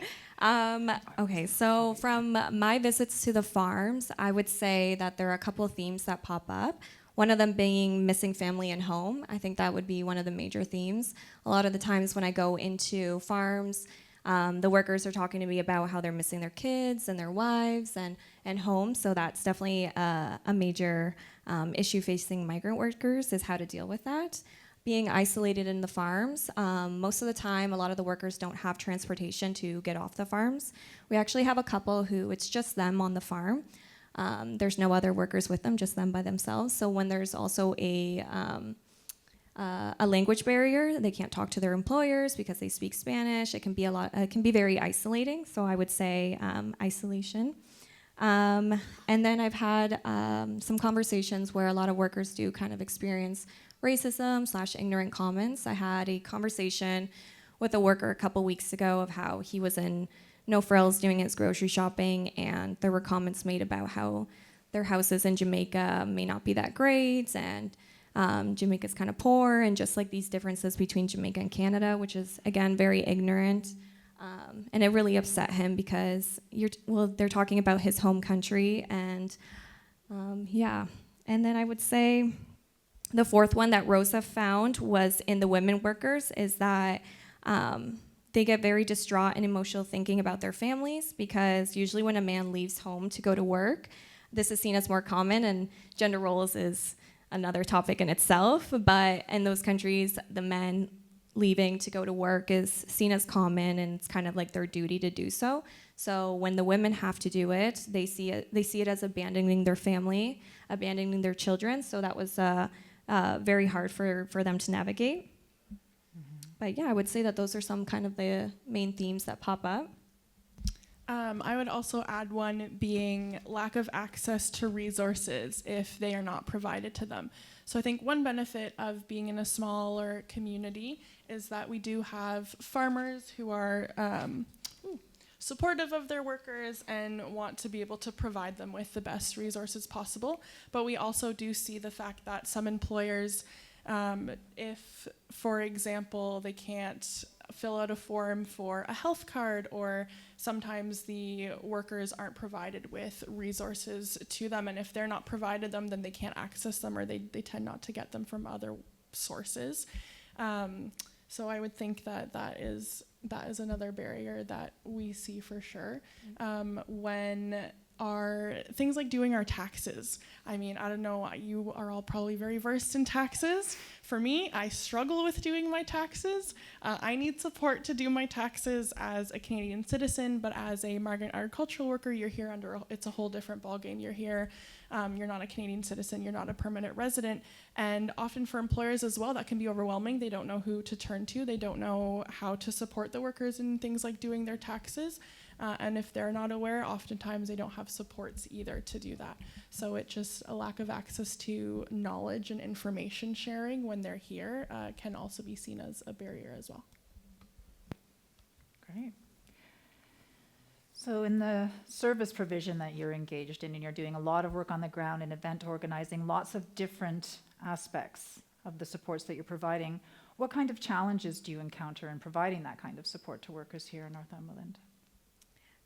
Okay. So from my visits to the farms, I would say that there are a couple of themes that pop up. One of them being missing family and home. I think that would be one of the major themes. A lot of the times when I go into farms, the workers are talking to me about how they're missing their kids and their wives and home. So that's definitely a major issue facing migrant workers, is how to deal with that. Being isolated in the farms, most of the time, a lot of the workers don't have transportation to get off the farms. We actually have a couple who it's just them on the farm. There's no other workers with them, just them by themselves. So when there's also a language barrier, they can't talk to their employers because they speak Spanish. It can be it can be very isolating. So I would say isolation. And then I've had some conversations where a lot of workers do kind of experience racism/ignorant comments. I had a conversation with a worker a couple weeks ago of how he was in No Frills doing his grocery shopping, and there were comments made about how their houses in Jamaica may not be that great, and Jamaica's kind of poor, and just like these differences between Jamaica and Canada, which is, again, very ignorant. And it really upset him because they're talking about his home country, and yeah. And then I would say the fourth one that Rosa found was in the women workers, is that they get very distraught and emotional thinking about their families, because usually when a man leaves home to go to work, this is seen as more common, and gender roles is another topic in itself, but in those countries, the men leaving to go to work is seen as common, and it's kind of like their duty to do so. So when the women have to do it, they see it as abandoning their family, abandoning their children. So that was very hard for them to navigate. But yeah, I would say that those are some kind of the main themes that pop up. I would also add one being lack of access to resources if they are not provided to them. So I think one benefit of being in a smaller community is that we do have farmers who are supportive of their workers and want to be able to provide them with the best resources possible. But we also do see the fact that some employers, if, for example, they can't fill out a form for a health card, or sometimes the workers aren't provided with resources to them, and if they're not provided them, then they can't access them, or they tend not to get them from other sources. So I would think that is another barrier that we see for sure. When are things like doing our taxes. I mean, I don't know, you are all probably very versed in taxes. For me, I struggle with doing my taxes. I need support to do my taxes as a Canadian citizen, but as a migrant agricultural worker, you're here it's a whole different ballgame. You're here, you're not a Canadian citizen, you're not a permanent resident. And often for employers as well, that can be overwhelming. They don't know who to turn to. They don't know how to support the workers in things like doing their taxes. And if they're not aware, oftentimes they don't have supports either to do that. So it's just a lack of access to knowledge and information sharing when they're here can also be seen as a barrier as well. Great. So in the service provision that you're engaged in, and you're doing a lot of work on the ground in event organizing, lots of different aspects of the supports that you're providing, what kind of challenges do you encounter in providing that kind of support to workers here in Northumberland?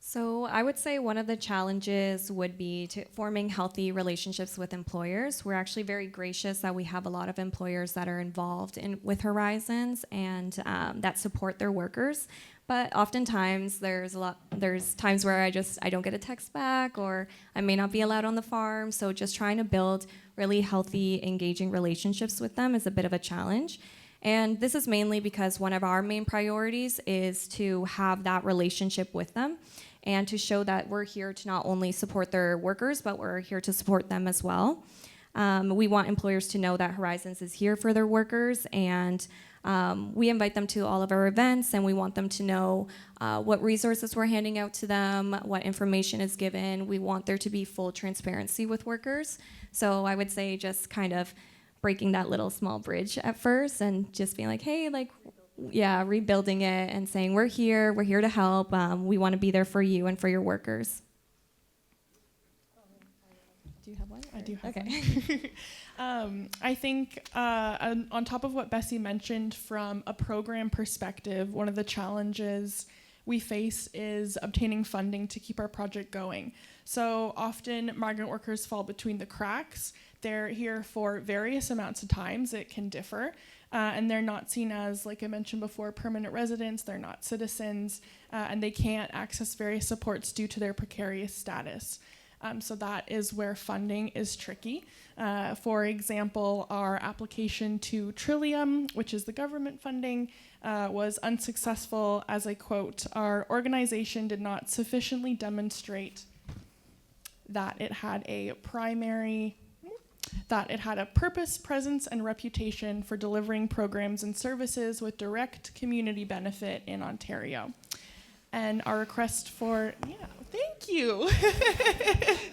So I would say one of the challenges would be forming healthy relationships with employers. We're actually very gracious that we have a lot of employers that are involved with Horizons and that support their workers. But oftentimes there's times where I don't get a text back, or I may not be allowed on the farm. So just trying to build really healthy, engaging relationships with them is a bit of a challenge. And this is mainly because one of our main priorities is to have that relationship with them, and to show that we're here to not only support their workers, but we're here to support them as well. We want employers to know that Horizons is here for their workers, and we invite them to all of our events, and we want them to know what resources we're handing out to them, what information is given. We want there to be full transparency with workers. So I would say just kind of breaking that little small bridge at first, and just being like, hey, like, rebuilding it and saying, we're here to help. We want to be there for you and for your workers. Do you have one? I do have Okay. one. I think on top of what Bessie mentioned, from a program perspective, one of the challenges we face is obtaining funding to keep our project going. So often migrant workers fall between the cracks. They're here for various amounts of times. It can differ. And they're not seen as, like I mentioned before, permanent residents. They're not citizens. And they can't access various supports due to their precarious status. So that is where funding is tricky. For example, our application to Trillium, which is the government funding, was unsuccessful. As I quote, our organization did not sufficiently demonstrate that it had a purpose, presence, and reputation for delivering programs and services with direct community benefit in Ontario. And our request for, thank you.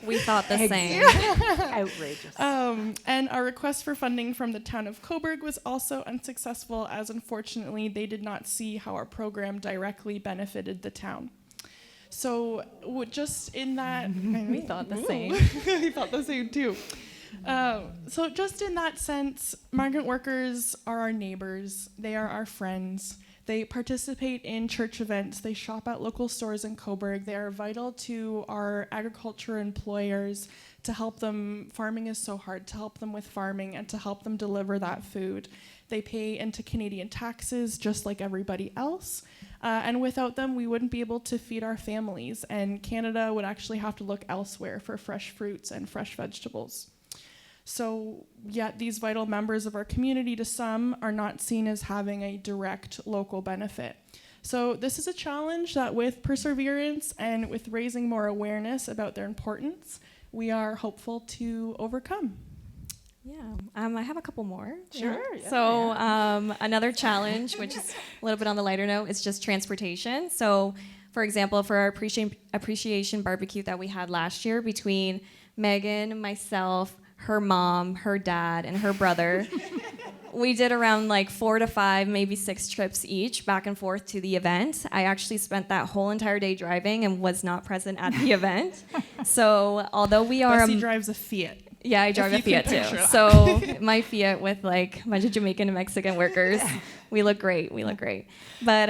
We thought the same. Outrageous. And our request for funding from the town of Cobourg was also unsuccessful, as unfortunately they did not see how our program directly benefited the town. So just in that... We thought the same. We thought the same too. So just in that sense, migrant workers are our neighbors. They are our friends. They participate in church events. They shop at local stores in Cobourg. They are vital to our agriculture employers to help them. Farming is so hard, to help them with farming and to help them deliver that food. They pay into Canadian taxes just like everybody else. And without them, we wouldn't be able to feed our families. And Canada would actually have to look elsewhere for fresh fruits and fresh vegetables. So yet these vital members of our community, to some, are not seen as having a direct local benefit. So this is a challenge that, with perseverance and with raising more awareness about their importance, we are hopeful to overcome. Yeah, I have a couple more. Sure. Yeah. So another challenge, which is a little bit on the lighter note, is just transportation. So, for example, for our appreciation barbecue that we had last year, between Megan, myself, her mom, her dad, and her brother, we did around like 4 to 5, maybe 6 trips each back and forth to the event. I actually spent that whole entire day driving and was not present at the event. So although we are... Bessie drives a Fiat. Yeah, I drive a Fiat too. That. So my Fiat with like a bunch of Jamaican and Mexican workers, we look great. But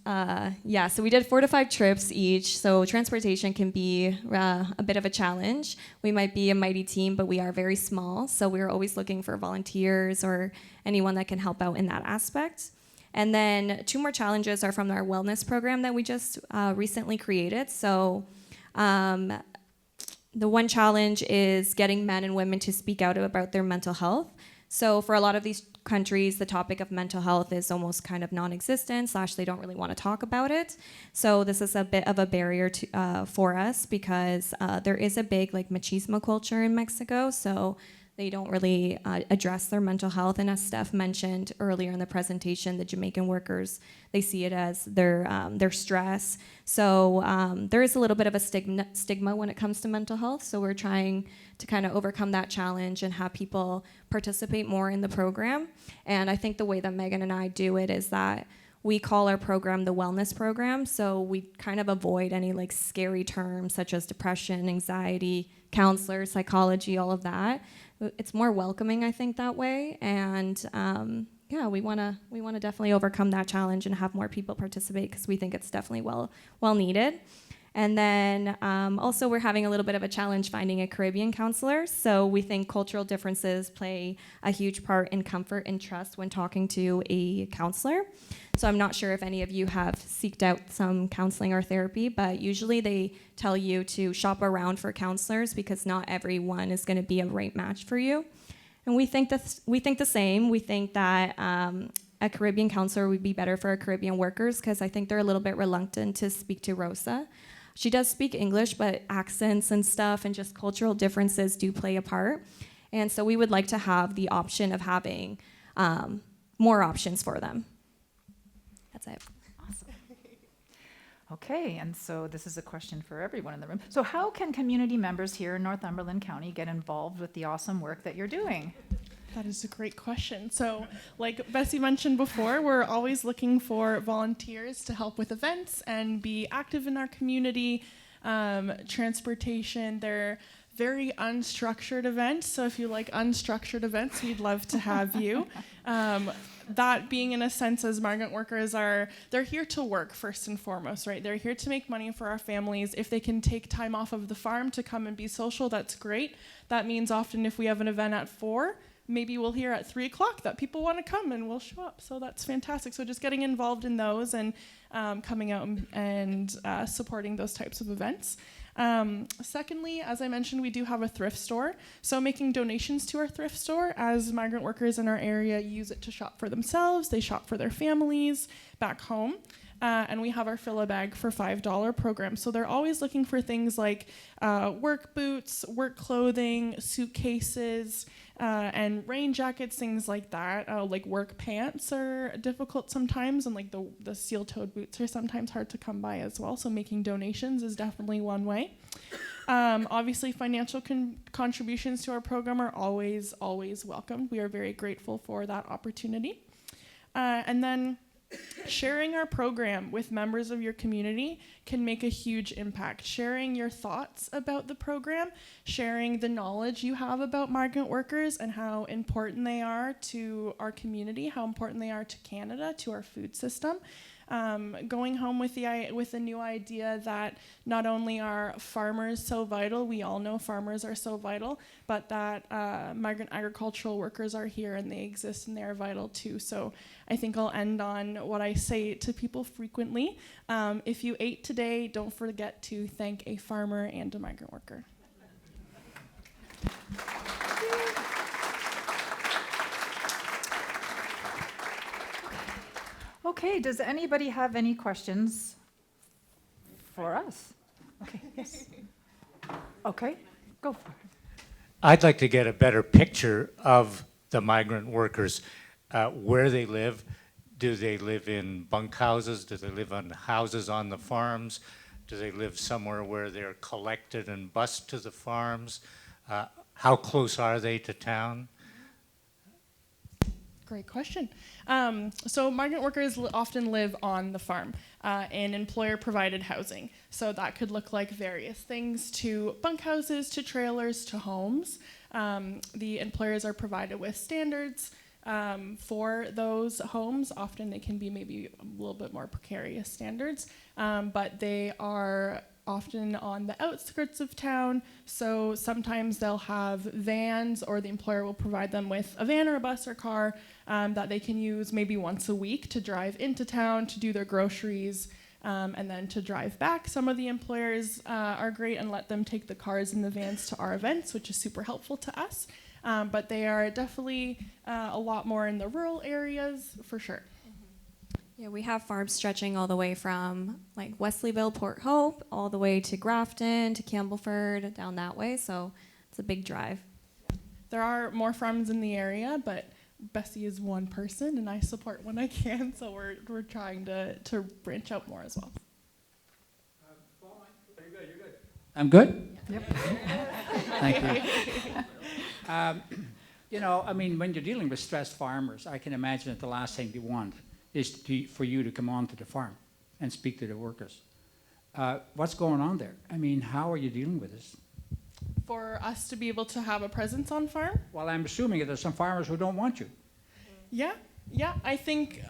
so we did 4 to 5 trips each. So transportation can be a bit of a challenge. We might be a mighty team, but we are very small. So we're always looking for volunteers or anyone that can help out in that aspect. And then 2 more challenges are from our wellness program that we just recently created. So the one challenge is getting men and women to speak out about their mental health. So for a lot of these countries, the topic of mental health is almost kind of non-existent, / they don't really want to talk about it. So this is a bit of a barrier to, for us, because there is a big like machismo culture in Mexico. So they don't really address their mental health. And as Steph mentioned earlier in the presentation, the Jamaican workers, they see it as their stress. So there is a little bit of a stigma when it comes to mental health. So we're trying to kind of overcome that challenge and have people participate more in the program. And I think the way that Megan and I do it is that we call our program the wellness program. So we kind of avoid any like scary terms such as depression, anxiety, counselor, psychology, all of that. It's more welcoming, I think, that way. And we want to definitely overcome that challenge and have more people participate, because we think it's definitely well needed. And then also we're having a little bit of a challenge finding a Caribbean counselor. So we think cultural differences play a huge part in comfort and trust when talking to a counselor. So I'm not sure if any of you have seeked out some counseling or therapy, but usually they tell you to shop around for counselors, because not everyone is going to be a right match for you. And we think the same. We think that a Caribbean counselor would be better for our Caribbean workers, because I think they're a little bit reluctant to speak to Rosa. She does speak English, but accents and stuff and just cultural differences do play a part. And so we would like to have the option of having more options for them. That's it. Awesome. Okay, and so this is a question for everyone in the room. So how can community members here in Northumberland County get involved with the awesome work that you're doing? That is a great question. So, like Bessie mentioned before, we're always looking for volunteers to help with events and be active in our community. Transportation, they're very unstructured events. So if you like unstructured events, we'd love to have you. That being in a sense, as migrant workers they're here to work first and foremost, right? They're here to make money for our families. If they can take time off of the farm to come and be social, that's great. That means often if we have an event at 4, maybe we'll hear at 3 o'clock that people want to come and we'll show up. So that's fantastic. So just getting involved in those and coming out and supporting those types of events. Secondly, as I mentioned, we do have a thrift store. So making donations to our thrift store as migrant workers in our area use it to shop for themselves. They shop for their families back home. And we have our Fill a Bag for $5 program. So they're always looking for things like work boots, work clothing, suitcases, and rain jackets, things like that. Like work pants are difficult sometimes, and like the steel-toed boots are sometimes hard to come by as well. So making donations is definitely one way. Obviously, financial contributions to our program are always welcomed. We are very grateful for that opportunity. And then sharing our program with members of your community can make a huge impact. Sharing your thoughts about the program, sharing the knowledge you have about migrant workers and how important they are to our community, how important they are to Canada, to our food system. Going home with the new idea that not only are farmers so vital, we all know farmers are so vital, but that migrant agricultural workers are here and they exist and they are vital too. So I think I'll end on what I say to people frequently. If you ate today, don't forget to thank a farmer and a migrant worker. Okay, does anybody have any questions for us? Okay, yes. Okay, go for it. I'd like to get a better picture of the migrant workers, where they live. Do they live in bunkhouses? Do they live on houses on the farms? Do they live somewhere where they're collected and bused to the farms? How close are they to town? Great question. So migrant workers often live on the farm in employer-provided housing. So that could look like various things, to bunkhouses, to trailers, to homes. The employers are provided with standards for those homes. Often they can be maybe a little bit more precarious standards, but they are often on the outskirts of town, so sometimes they'll have vans, or the employer will provide them with a van or a bus or car that they can use maybe once a week to drive into town, to do their groceries, and then to drive back. Some of the employers are great and let them take the cars and the vans to our events, which is super helpful to us, but they are definitely a lot more in the rural areas, for sure. Yeah, we have farms stretching all the way from like Wesleyville, Port Hope, all the way to Grafton, to Campbellford, down that way. So it's a big drive. There are more farms in the area, but Bessie is one person, and I support when I can. So we're trying to branch out more as well. You're good. I'm good? Yep. Thank you. You know, I mean, when you're dealing with stressed farmers, I can imagine that the last thing they want is for you to come onto the farm and speak to the workers. What's going on there? I mean, how are you dealing with this? For us to be able to have a presence on farm? Well, I'm assuming that there's some farmers who don't want you. Yeah, I think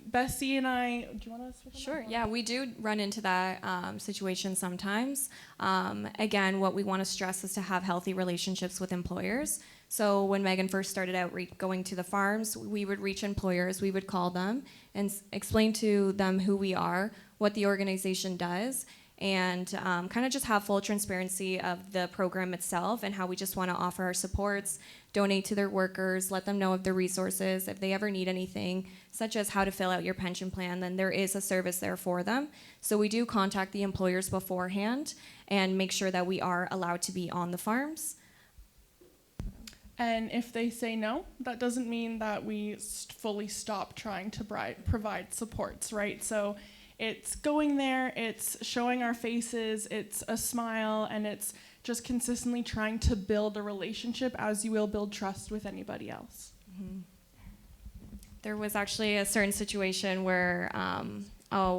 Bessie and I, do you want to speak on Sure, that? yeah, we do run into that situation sometimes. Again, what we want to stress is to have healthy relationships with employers. So when Megan first started out going to the farms, we would reach employers, we would call them and explain to them who we are, what the organization does, and kind of just have full transparency of the program itself and how we just want to offer our supports, donate to their workers, let them know of the resources. If they ever need anything, such as how to fill out your pension plan, then there is a service there for them. So we do contact the employers beforehand and make sure that we are allowed to be on the farms. And if they say no, that doesn't mean that we fully stop trying to provide supports, right? So It's going there, it's showing our faces, it's a smile, and it's just consistently trying to build a relationship as you will build trust with anybody else. There was actually a certain situation where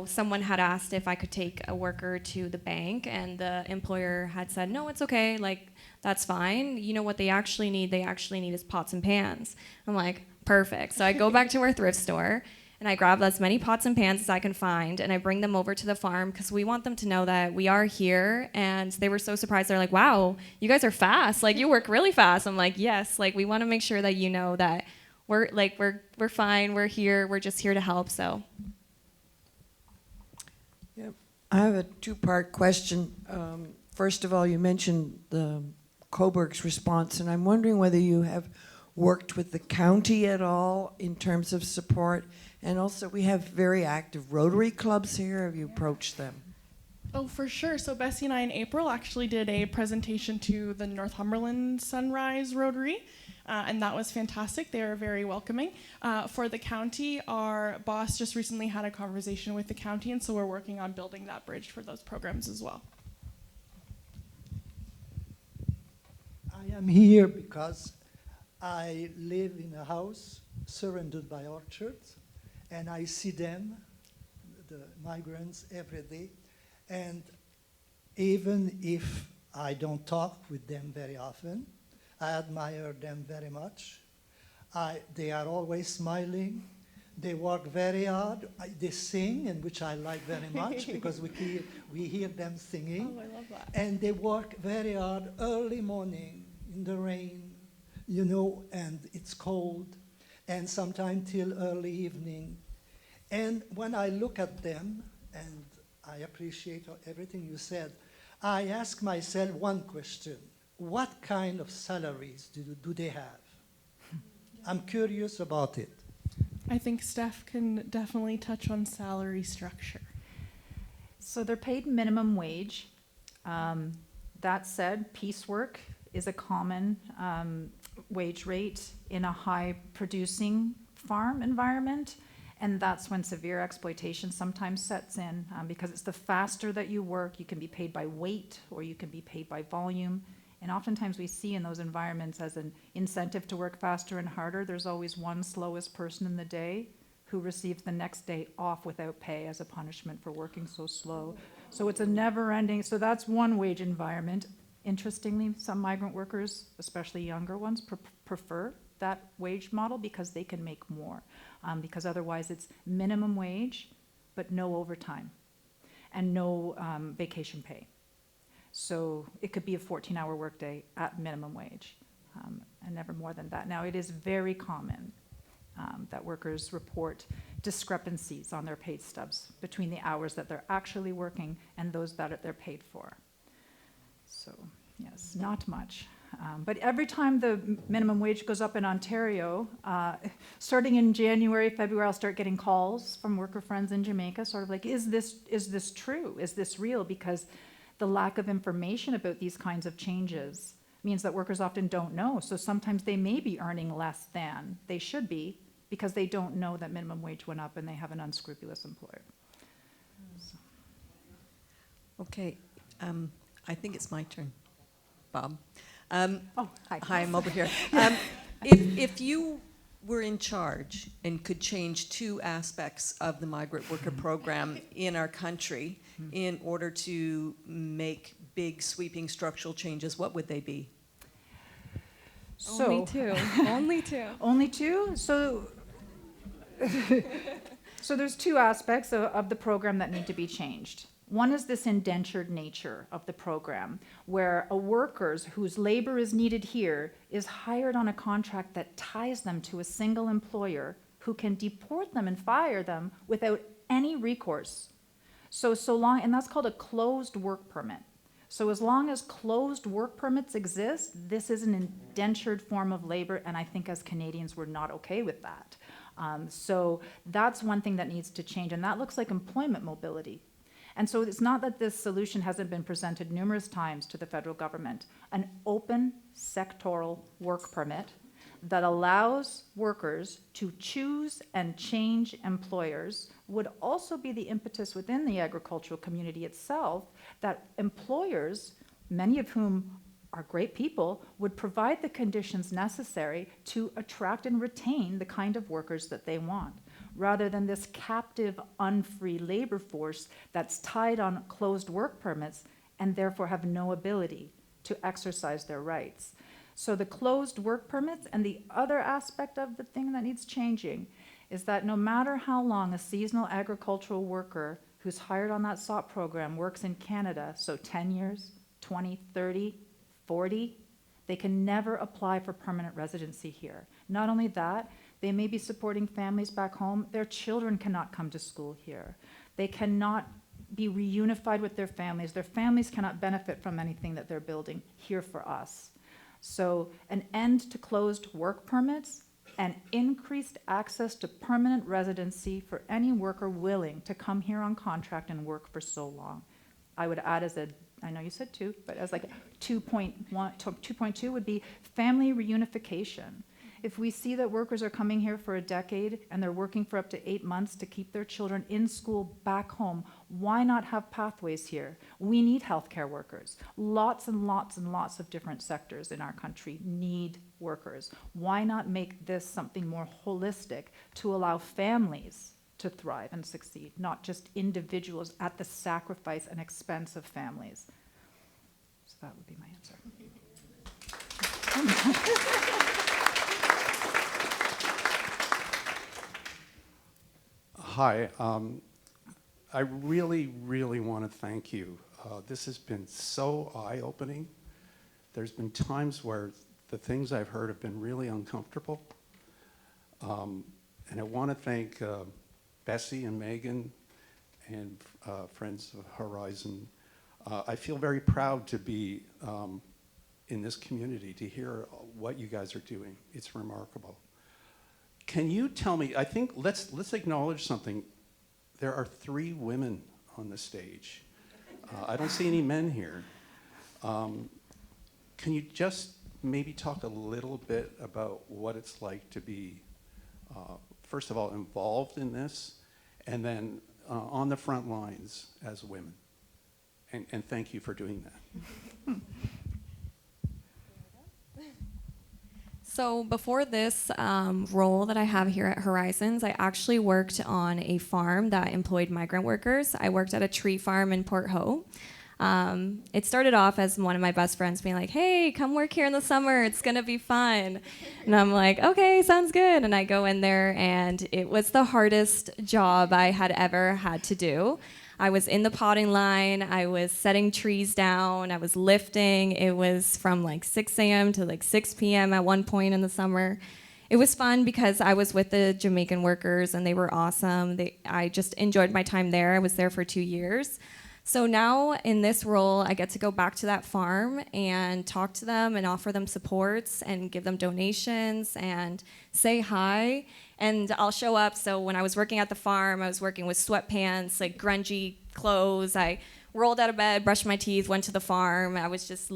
someone had asked if I could take a worker to the bank, and the employer had said, no, it's okay, like, that's fine. You know what they actually need? They actually need is pots and pans. I'm like, perfect. So I go back to our thrift store, and I grab as many pots and pans as I can find, and I bring them over to the farm because we want them to know that we are here. And they were so surprised. They're like, wow, you guys are fast. Like, you work really fast. I'm like, yes. Like, we want to make sure that you know that we're fine. We're here. We're just here to help. So. Yep. I have a two-part question. First of all, you mentioned the Cobourg's response, and I'm wondering whether you have worked with the county at all in terms of support. And also, we have very active Rotary clubs here. Have you approached them? Oh, for sure. So Bessie and I in April actually did a presentation to the Northumberland Sunrise Rotary, and that was fantastic. They were very welcoming. For the county, our boss just recently had a conversation with the county, and so we're working on building that bridge for those programs as well. I am here because I live in a house surrounded by orchards, and I see them, the migrants, every day. And even if I don't talk with them very often, I admire them very much. They are always smiling. They work very hard. They sing, and which I like very much because we hear them singing. Oh, I love that. And they work very hard early morning in the rain, you know, and it's cold, and sometimes till early evening. And when I look at them, and I appreciate everything you said, I ask myself one question. What kind of salaries do they have? I'm curious about it. I think Steph can definitely touch on salary structure. So they're paid minimum wage. That said, piecework is a common wage rate in a high-producing farm environment, and that's when severe exploitation sometimes sets in, because it's the faster that you work, you can be paid by weight or you can be paid by volume. And oftentimes we see in those environments as an incentive to work faster and harder, there's always one slowest person in the day who receives the next day off without pay as a punishment for working so slow. So it's a never-ending, so that's one wage environment. Interestingly, some migrant workers, especially younger ones, prefer that wage model because they can make more. Because otherwise it's minimum wage, but no overtime and no vacation pay. So it could be a 14-hour workday at minimum wage, and never more than that. Now, it is very common that workers report discrepancies on their paid stubs between the hours that they're actually working and those that they're paid for. So, yes, not much. But every time the minimum wage goes up in Ontario, starting in January, February, I'll start getting calls from worker friends in Jamaica, sort of like, is this true? Is this real? Because the lack of information about these kinds of changes means that workers often don't know. So sometimes they may be earning less than they should be because they don't know that minimum wage went up and they have an unscrupulous employer. So. Okay, I think it's my turn, Bob. Oh, hi. Hi, I'm over here. If you were in charge and could change two aspects of the migrant worker program in our country in order to make big sweeping structural changes, what would they be? So, Only two. Only two. Only two? So, so there's two aspects of the program that need to be changed. One is this indentured nature of the program, where a worker whose labor is needed here is hired on a contract that ties them to a single employer who can deport them and fire them without any recourse. So long, and that's called a closed work permit. So as long as closed work permits exist, this is an indentured form of labor, and I think as Canadians, we're not okay with that. So that's one thing that needs to change, and that looks like employment mobility. And so it's not that this solution hasn't been presented numerous times to the federal government. An open sectoral work permit that allows workers to choose and change employers would also be the impetus within the agricultural community itself that employers, many of whom are great people, would provide the conditions necessary to attract and retain the kind of workers that they want, rather than this captive, unfree labor force that's tied on closed work permits and therefore have no ability to exercise their rights. So the closed work permits, and the other aspect of the thing that needs changing is that no matter how long a seasonal agricultural worker who's hired on that SOP program works in Canada, so 10 years, 20, 30, 40, they can never apply for permanent residency here. Not only that, they may be supporting families back home. Their children cannot come to school here. They cannot be reunified with their families. Their families cannot benefit from anything that they're building here for us. So an end to closed work permits and increased access to permanent residency for any worker willing to come here on contract and work for so long. I would add as a, I know you said 2, but as like 2.2 would be family reunification. If we see that workers are coming here for a decade and they're working for up to 8 months to keep their children in school back home, why not have pathways here? We need healthcare workers. Lots and lots and lots of different sectors in our country need workers. Why not make this something more holistic to allow families to thrive and succeed, not just individuals at the sacrifice and expense of families? So that would be my answer. Hi, I really, really want to thank you. This has been so eye-opening. There's been times where the things I've heard have been really uncomfortable. And I want to thank Bessie and Megan and Friends of Horizon. I feel very proud to be in this community, to hear what you guys are doing. It's remarkable. Can you tell me, I think, let's acknowledge something. There are 3 women on the stage. I don't see any men here. Can you just maybe talk a little bit about what it's like to be, first of all, involved in this, and then on the front lines as women? And thank you for doing that. So before this role that I have here at Horizons, I actually worked on a farm that employed migrant workers. I worked at a tree farm in Port Hope. It started off as one of my best friends being like, hey, come work here in the summer. It's going to be fun. And I'm like, okay, sounds good. And I go in there, and it was the hardest job I had ever had to do. I was in the potting line, I was setting trees down, I was lifting. It was from like 6 a.m. to like 6 p.m. at one point in the summer. It was fun because I was with the Jamaican workers and they were awesome. I just enjoyed my time there. I was there for 2 years. So now in this role, I get to go back to that farm and talk to them and offer them supports and give them donations and say hi. And I'll show up. So when I was working at the farm, I was working with sweatpants, like grungy clothes. I rolled out of bed, brushed my teeth, went to the farm. I was just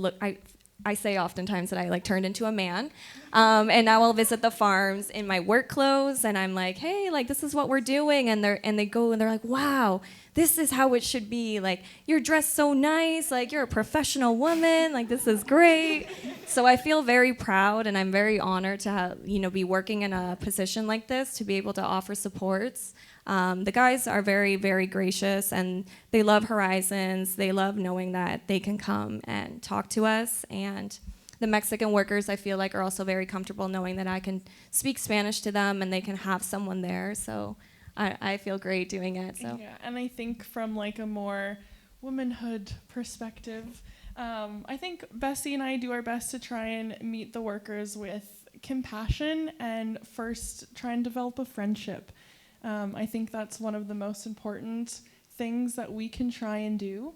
I say oftentimes that I like turned into a man. And now I'll visit the farms in my work clothes, and I'm like, hey, like this is what we're doing. And they go and they're like, wow, this is how it should be. Like you're dressed so nice. Like you're a professional woman. Like this is great. So I feel very proud, and I'm very honored to have, be working in a position like this, to be able to offer supports. The guys are very, very gracious, and they love Horizons. They love knowing that they can come and talk to us. And the Mexican workers, I feel like, are also very comfortable knowing that I can speak Spanish to them and they can have someone there. So I feel great doing it. So yeah, and I think from like a more womanhood perspective, I think Bessie and I do our best to try and meet the workers with compassion and first try and develop a friendship. I think that's one of the most important things that we can try and do.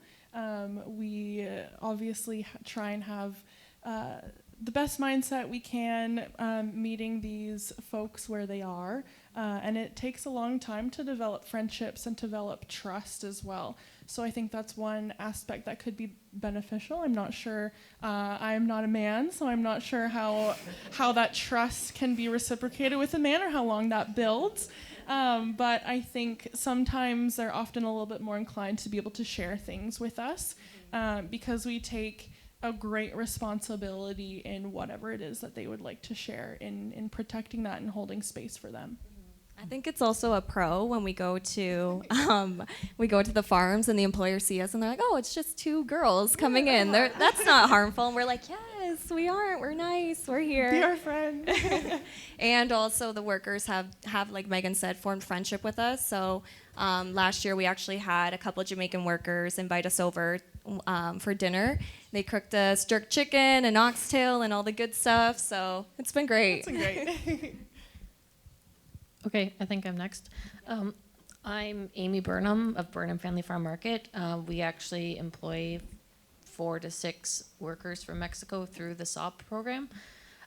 We obviously try and have the best mindset we can, meeting these folks where they are. And it takes a long time to develop friendships and develop trust as well. So I think that's one aspect that could be beneficial. I'm not sure, I am not a man, so I'm not sure how that trust can be reciprocated with a man or how long that builds. But I think sometimes they're often a little bit more inclined to be able to share things with us because we take a great responsibility in whatever it is that they would like to share in protecting that and holding space for them. I think it's also a pro when we go to the farms and the employers see us and they're like, oh, it's just two girls coming in. That's not harmful. And we're like, yes, we aren't. We're nice. We're here. Be our friend. And also the workers have, like Megan said, formed friendship with us. So last year we actually had a couple of Jamaican workers invite us over for dinner. They cooked us jerk chicken and oxtail and all the good stuff. So it's been great. That's great. Okay, I think I'm next. I'm Amy Burnham of Burnham Family Farm Market. We actually employ 4 to 6 workers from Mexico through the SOP program.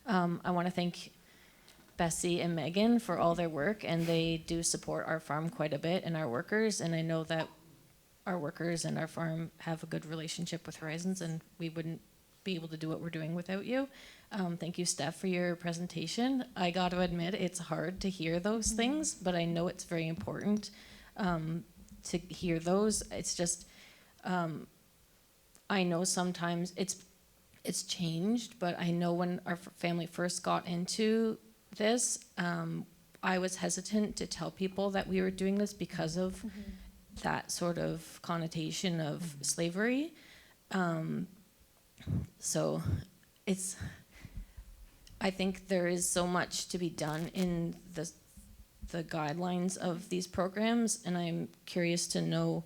I want to thank Bessie and Megan for all their work, and they do support our farm quite a bit and our workers, and I know that our workers and our farm have a good relationship with Horizons, and we wouldn't be able to do what we're doing without you. Thank you, Steph, for your presentation. I got to admit, it's hard to hear those things, but I know it's very important to hear those. It's just, I know sometimes it's changed, but I know when our family first got into this, I was hesitant to tell people that we were doing this because of that sort of connotation of slavery. So it's, I think there is so much to be done in the guidelines of these programs, and I'm curious to know,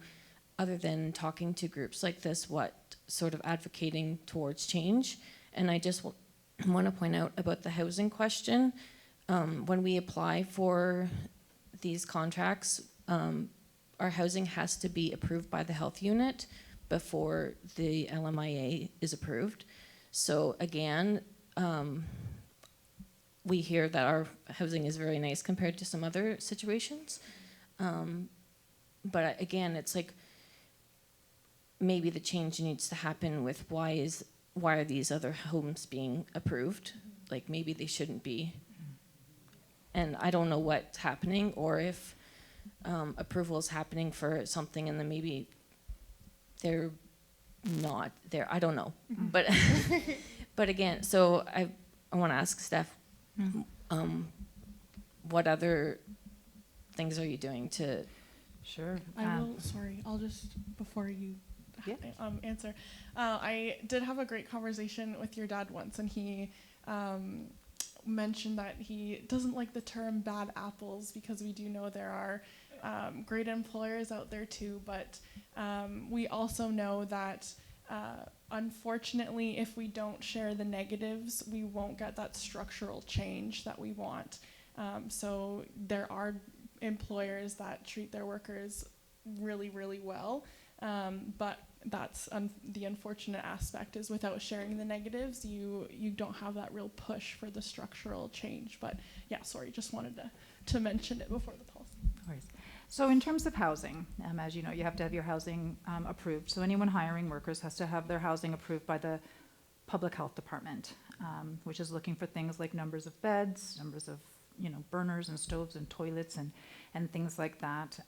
other than talking to groups like this, what sort of advocating towards change. And I just want to point out about the housing question. When we apply for these contracts, our housing has to be approved by the health unit before the LMIA is approved. So again, we hear that our housing is very nice compared to some other situations. But again, it's like maybe the change needs to happen with why are these other homes being approved? Like maybe they shouldn't be. And I don't know what's happening, or if approval is happening for something and then maybe they're not there. I don't know. But but again, so I want to ask Steph, what other things are you doing to? Sure. I'll just, before you Yeah. answer, I did have a great conversation with your dad once, and he mentioned that he doesn't like the term bad apples, because we do know there are great employers out there too, but we also know that unfortunately, if we don't share the negatives, we won't get that structural change that we want. So there are employers that treat their workers really, really well, but that's the unfortunate aspect, is without sharing the negatives, you don't have that real push for the structural change. But yeah, sorry, just wanted to mention it before the policy. No worries. So in terms of housing, as you know, you have to have your housing approved. So anyone hiring workers has to have their housing approved by the Public Health Department, which is looking for things like numbers of beds, numbers of burners and stoves and toilets and things like that.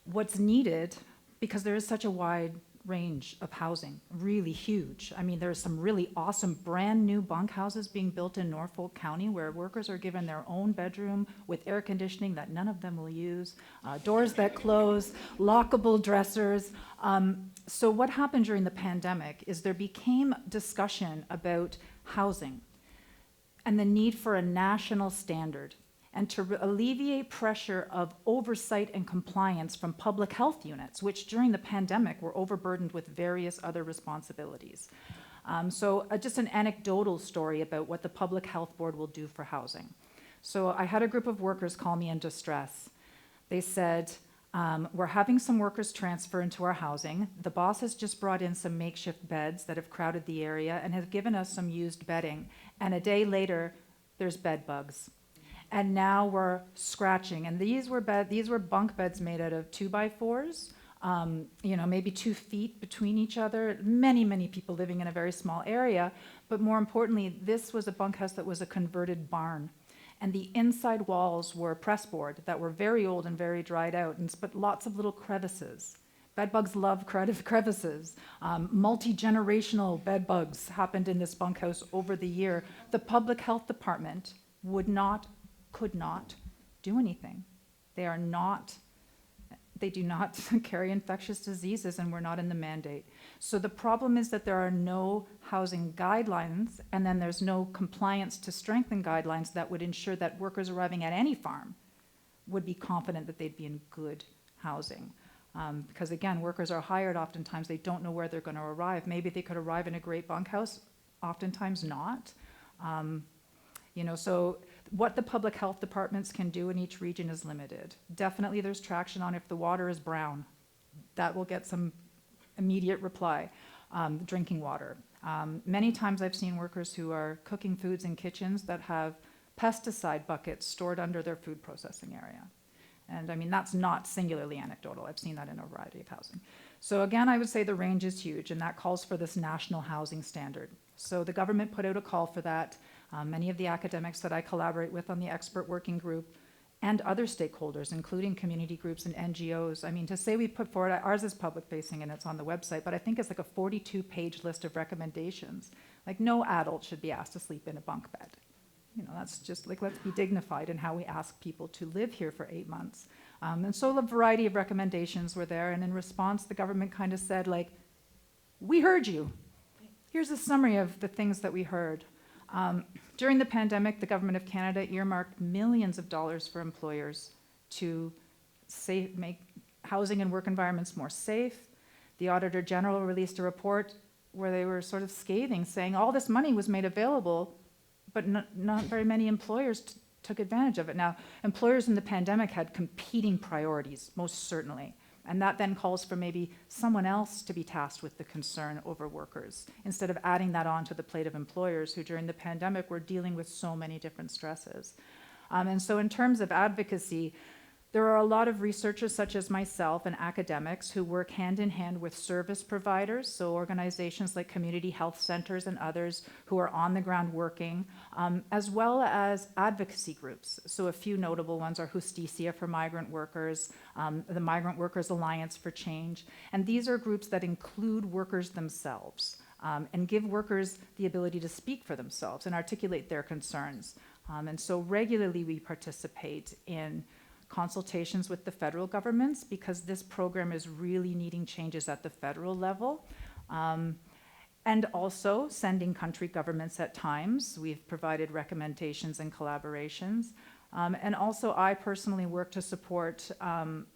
What's needed, because there is such a wide range of housing, really huge. I mean, there's some really awesome brand new bunkhouses being built in Norfolk County where workers are given their own bedroom with air conditioning that none of them will use, doors that close, lockable dressers. So what happened during the pandemic is there became discussion about housing and the need for a national standard, and to alleviate pressure of oversight and compliance from public health units, which during the pandemic were overburdened with various other responsibilities. So just an anecdotal story about what the Public Health Board will do for housing. So I had a group of workers call me in distress. They said, we're having some workers transfer into our housing. The boss has just brought in some makeshift beds that have crowded the area and has given us some used bedding. And a day later, there's bed bugs. And now we're scratching. And these were bunk beds made out of 2x4s maybe 2 feet between each other, many, many people living in a very small area. But more importantly, this was a bunkhouse that was a converted barn. And the inside walls were pressboard that were very old and very dried out, but lots of little crevices. Bedbugs love crevices. Multi-generational bedbugs happened in this bunkhouse over the year. The public health department could not do anything. They do not carry infectious diseases, and we're not in the mandate. So the problem is that there are no housing guidelines, and then there's no compliance to strengthen guidelines that would ensure that workers arriving at any farm would be confident that they'd be in good housing. Because again, workers are hired oftentimes, they don't know where they're going to arrive. Maybe they could arrive in a great bunkhouse, oftentimes not. So what the public health departments can do in each region is limited. Definitely there's traction on if the water is brown. That will get some immediate reply. Drinking water. Many times I've seen workers who are cooking foods in kitchens that have pesticide buckets stored under their food processing area. And I mean, that's not singularly anecdotal. I've seen that in a variety of housing. So again, I would say the range is huge, and that calls for this national housing standard. So the government put out a call for that. Many of the academics that I collaborate with on the expert working group and other stakeholders, including community groups and NGOs. I mean, to say we put forward, ours is public facing and it's on the website, but I think it's like a 42-page list of recommendations. Like, no adult should be asked to sleep in a bunk bed. That's just like, let's be dignified in how we ask people to live here for 8 months. And so a variety of recommendations were there, and in response, the government kind of said, like, we heard you. Here's a summary of the things that we heard. During the pandemic, the Government of Canada earmarked millions of dollars for employers to make housing and work environments more safe. The Auditor General released a report where they were sort of scathing, saying all this money was made available, but not very many employers took advantage of it. Now, employers in the pandemic had competing priorities, most certainly. And that then calls for maybe someone else to be tasked with the concern over workers, instead of adding that on to the plate of employers who during the pandemic were dealing with so many different stresses. And so in terms of advocacy, there are a lot of researchers such as myself and academics who work hand in hand with service providers, so organizations like community health centers and others who are on the ground working, as well as advocacy groups. So a few notable ones are Justicia for Migrant Workers, the Migrant Workers Alliance for Change, and these are groups that include workers themselves and give workers the ability to speak for themselves and articulate their concerns. And so regularly we participate in consultations with the federal governments, because this program is really needing changes at the federal level. And also sending country governments at times. We've provided recommendations and collaborations. And also I personally work to support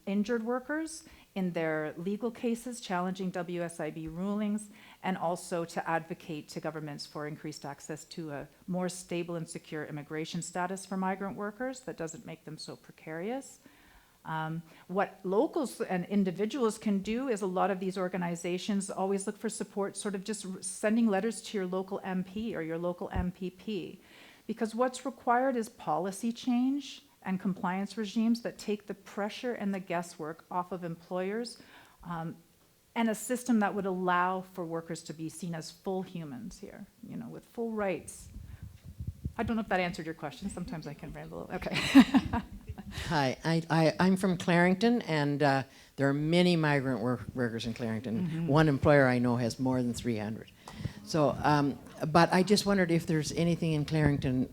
injured workers in their legal cases challenging WSIB rulings, and also to advocate to governments for increased access to a more stable and secure immigration status for migrant workers that doesn't make them so precarious. What locals and individuals can do is, a lot of these organizations always look for support, sort of just sending letters to your local MP or your local MPP, because what's required is policy change and compliance regimes that take the pressure and the guesswork off of employers, and a system that would allow for workers to be seen as full humans here, with full rights. I don't know if that answered your question. Sometimes I can ramble. Okay. Hi, I'm from Clarington, and there are many migrant workers in Clarington. Mm-hmm. One employer I know has more than 300. So, but I just wondered if there's anything in Clarington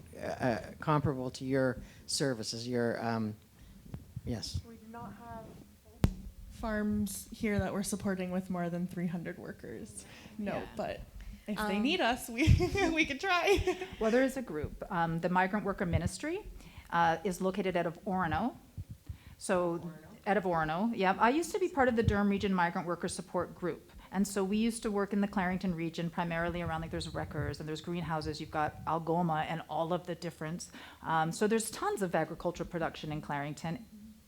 comparable to your services, yes. We do not have farms here that we're supporting with more than 300 workers. No, yeah. But if they need us, we could try. Well, there is a group. The Migrant Worker Ministry is located out of Orono. So, out of Orono, yeah. I used to be part of the Durham Region Migrant Worker Support Group. And so we used to work in the Clarington region, primarily around, like, there's wreckers and there's greenhouses, you've got Algoma and all of the different. So there's tons of agricultural production in Clarington.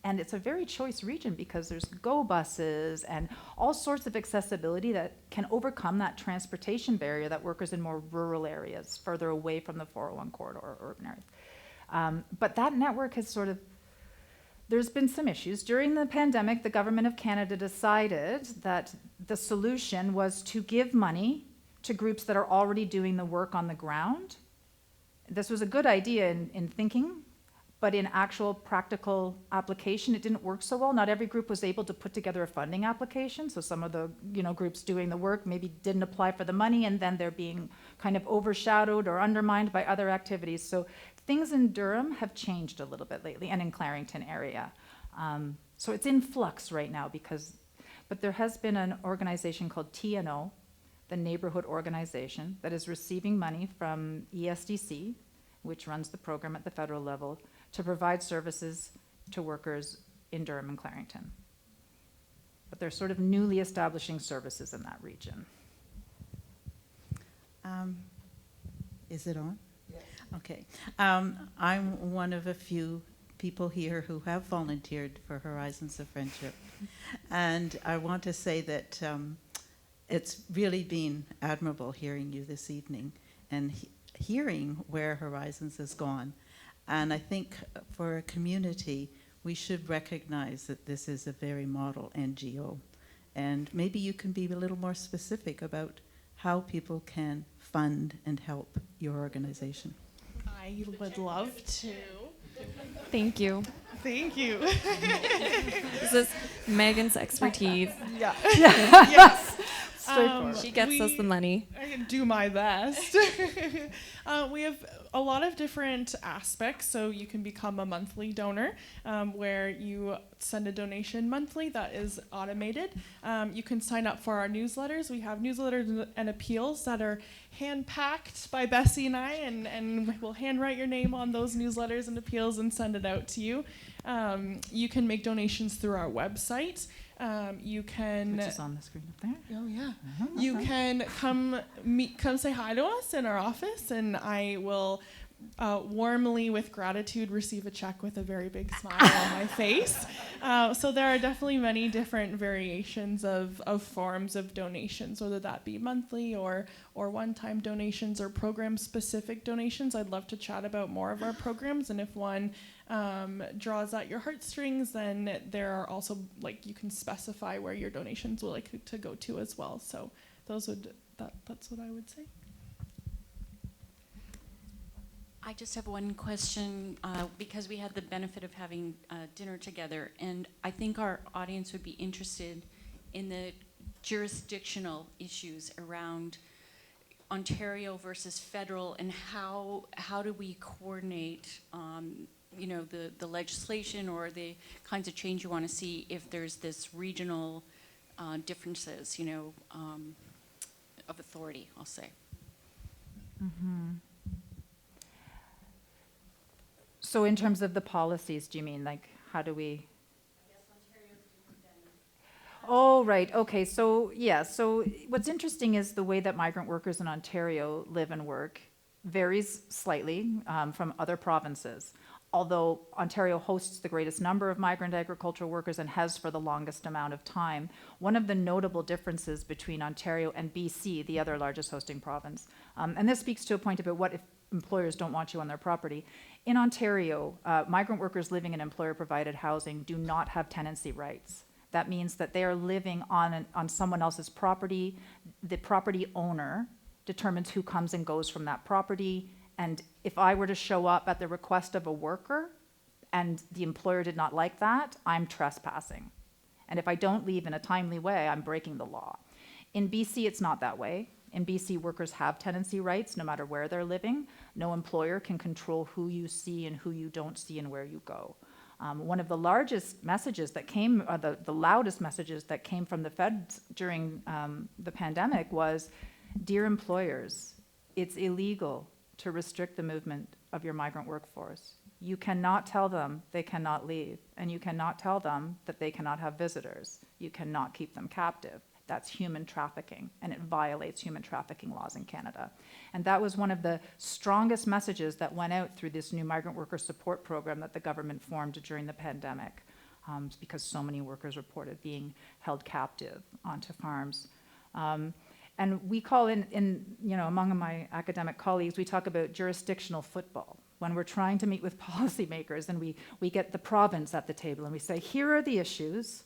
And it's a very choice region because there's go buses and all sorts of accessibility that can overcome that transportation barrier that workers in more rural areas, further away from the 401 corridor or urban areas. But that network has sort of there's been some issues. During the pandemic, the Government of Canada decided that the solution was to give money to groups that are already doing the work on the ground. This was a good idea in thinking, but in actual practical application, it didn't work so well. Not every group was able to put together a funding application, so some of the groups doing the work maybe didn't apply for the money, and then they're being kind of overshadowed or undermined by other activities. So things in Durham have changed a little bit lately, and in Clarington area. So it's in flux right now but there has been an organization called TNO, the neighborhood organization, that is receiving money from ESDC, which runs the program at the federal level, to provide services to workers in Durham and Clarington. But they're sort of newly establishing services in that region. Is it on? Yes. Okay. I'm one of a few people here who have volunteered for Horizons of Friendship. And I want to say that it's really been admirable hearing you this evening and hearing where Horizons has gone. And I think for a community, we should recognize that this is a very model NGO. And maybe you can be a little more specific about how people can fund and help your organization. I would love to. Thank you. Thank you. This is Megan's expertise. Yeah. Yes. She gets us the money. I can do my best. We have a lot of different aspects. So you can become a monthly donor, where you send a donation monthly that is automated. You can sign up for our newsletters. We have newsletters and appeals that are hand-packed by Bessie and I, and we'll handwrite your name on those newsletters and appeals and send it out to you. You can make donations through our website. You can, which is on the screen up there. Oh yeah. You can come say hi to us in our office, and I will warmly, with gratitude, receive a check with a very big smile on my face. So there are definitely many different variations of forms of donations, whether that be monthly or one-time donations or program-specific donations. I'd love to chat about more of our programs, and if one draws at your heartstrings, then there are also, you can specify where your donations will like to go to as well. So that's what I would say. I just have one question, because we had the benefit of having dinner together, and I think our audience would be interested in the jurisdictional issues around Ontario versus federal, and how do we coordinate the legislation or the kinds of change you want to see if there's this regional differences, of authority, I'll say. Mm-hmm. So in terms of the policies, do you mean, how do we? Oh, right. Okay. So, yeah. So what's interesting is the way that migrant workers in Ontario live and work varies slightly from other provinces. Although Ontario hosts the greatest number of migrant agricultural workers and has for the longest amount of time, one of the notable differences between Ontario and BC, the other largest hosting province, and this speaks to a point about what if employers don't want you on their property. In Ontario, migrant workers living in employer-provided housing do not have tenancy rights. That means that they are living on someone else's property. The property owner determines who comes and goes from that property. And if I were to show up at the request of a worker and the employer did not like that, I'm trespassing. And if I don't leave in a timely way, I'm breaking the law. In BC, it's not that way. In BC, workers have tenancy rights no matter where they're living. No employer can control who you see and who you don't see and where you go. One of the largest messages that came, the loudest messages that came from the feds during the pandemic was, dear employers, it's illegal to restrict the movement of your migrant workforce. You cannot tell them they cannot leave, and you cannot tell them that they cannot have visitors. You cannot keep them captive. That's human trafficking, and it violates human trafficking laws in Canada. And that was one of the strongest messages that went out through this new migrant worker support program that the government formed during the pandemic, because so many workers reported being held captive onto farms. And we call among my academic colleagues, we talk about jurisdictional football. when we're trying to meet with policymakers and we get the province at the table and we say, here are the issues,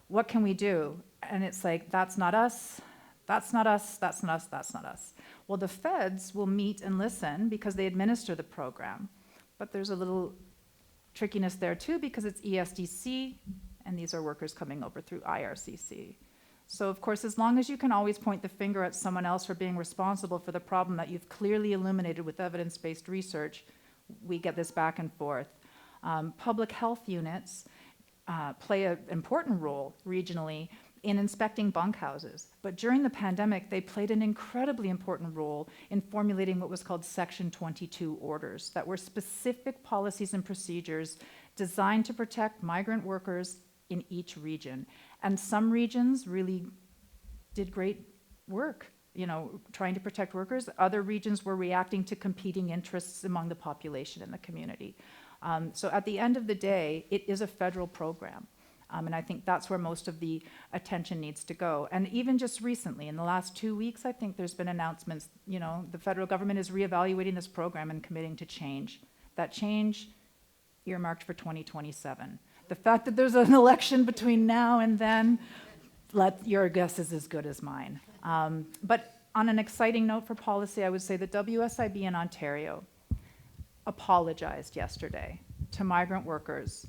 what can we do? And it's like, that's not us, that's not us, that's not us, that's not us. Well, the feds will meet and listen because they administer the program. But there's a little trickiness there too because it's ESDC and these are workers coming over through IRCC. So of course, as long as you can always point the finger at someone else for being responsible for the problem that you've clearly illuminated with evidence-based research, we get this back and forth. Public health units play an important role regionally in inspecting bunkhouses. But during the pandemic, they played an incredibly important role in formulating what was called Section 22 orders that were specific policies and procedures designed to protect migrant workers in each region. And some regions really did great work, you know, trying to protect workers. Other regions were reacting to competing interests among the population and the community. So at the end of the day, it is a federal program. And I think that's where most of the attention needs to go. And even just recently, in the last 2 weeks, I think there's been announcements, you know, the federal government is reevaluating this program and committing to change. That change earmarked for 2027. The fact that there's an election between now and then, your guess is as good as mine. But on an exciting note for policy, I would say that WSIB in Ontario apologized yesterday to migrant workers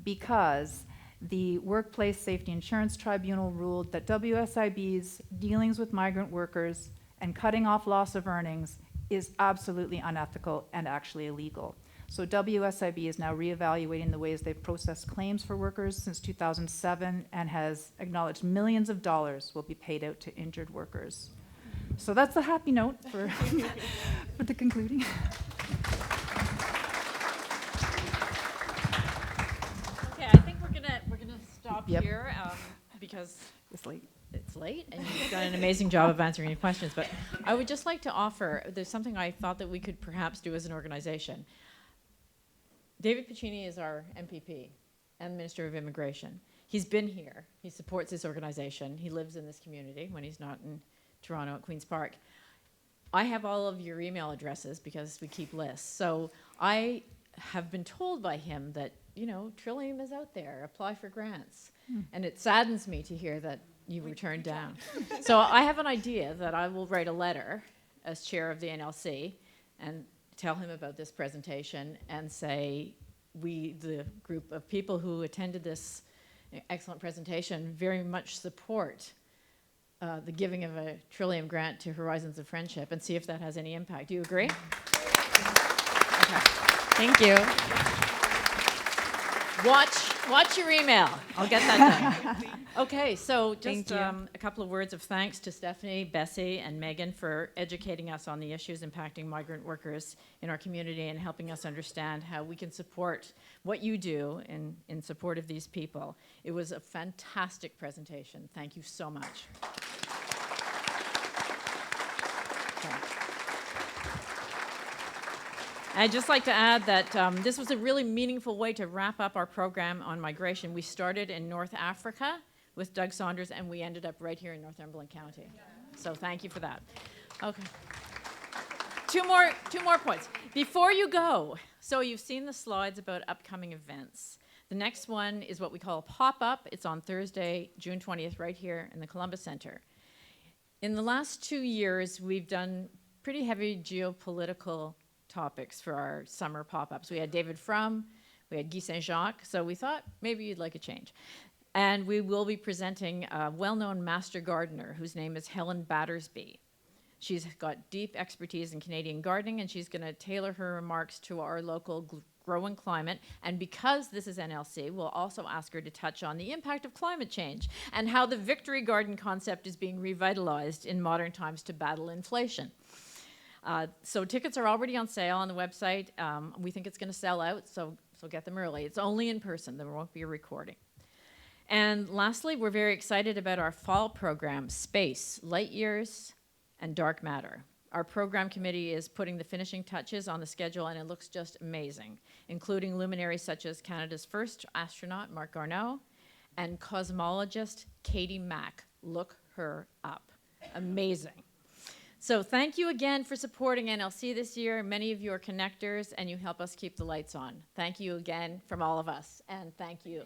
because the Workplace Safety Insurance Tribunal ruled that WSIB's dealings with migrant workers and cutting off loss of earnings is absolutely unethical and actually illegal. So WSIB is now reevaluating the ways they've processed claims for workers since 2007 and has acknowledged millions of dollars will be paid out to injured workers. So that's a happy note for, for the concluding. Okay, I think we're gonna stop Yep. here because It's late. it's late and you've done an amazing job of answering your questions. But I would just like to offer, there's something I thought that we could perhaps do as an organization. David Piccini is our MPP and Minister of Immigration. He's been here. He supports this organization. He lives in this community when he's not in Toronto at Queen's Park. I have all of your email addresses because we keep lists. So I have been told by him that, you know, Trillium is out there. Apply for grants. And it saddens me to hear that you were turned down. So I have an idea that I will write a letter as chair of the NLC and tell him about this presentation and say, we, the group of people who attended this excellent presentation, very much support the giving of a Trillium grant to Horizons of Friendship and see if that has any impact. Do you agree? Okay. Thank you. Watch your email. I'll get that done. Okay, so just a couple of words of thanks to Stephanie, Bessie, and Megan for educating us on the issues impacting migrant workers in our community and helping us understand how we can support what you do in support of these people. It was a fantastic presentation. Thank you so much. Okay. I'd just like to add that this was a really meaningful way to wrap up our program on migration. We started in North Africa with Doug Saunders, and we ended up right here in Northumberland County. So thank you for that. Okay. Two more points. Before you go, so you've seen the slides about upcoming events. The next one is what we call a pop-up. It's on Thursday, June 20th, right here in the Columbus Center. In the last 2 years, we've done pretty heavy geopolitical topics for our summer pop-ups. We had David Frum, we had Guy Saint-Jacques, so we thought maybe you'd like a change. And we will be presenting a well-known master gardener whose name is Helen Battersby. She's got deep expertise in Canadian gardening, and she's going to tailor her remarks to our local growing climate. And because this is NLC, we'll also ask her to touch on the impact of climate change and how the victory garden concept is being revitalized in modern times to battle inflation. So tickets are already on sale on the website. We think it's going to sell out, so get them early. It's only in person. There won't be a recording. And lastly, we're very excited about our fall program, Space, Light Years, and Dark Matter. Our program committee is putting the finishing touches on the schedule, and it looks just amazing, including luminaries such as Canada's first astronaut, Marc Garneau, and cosmologist Katie Mack. Look her up. Amazing. So thank you again for supporting NLC this year. Many of you are connectors, and you help us keep the lights on. Thank you again from all of us, and thank you.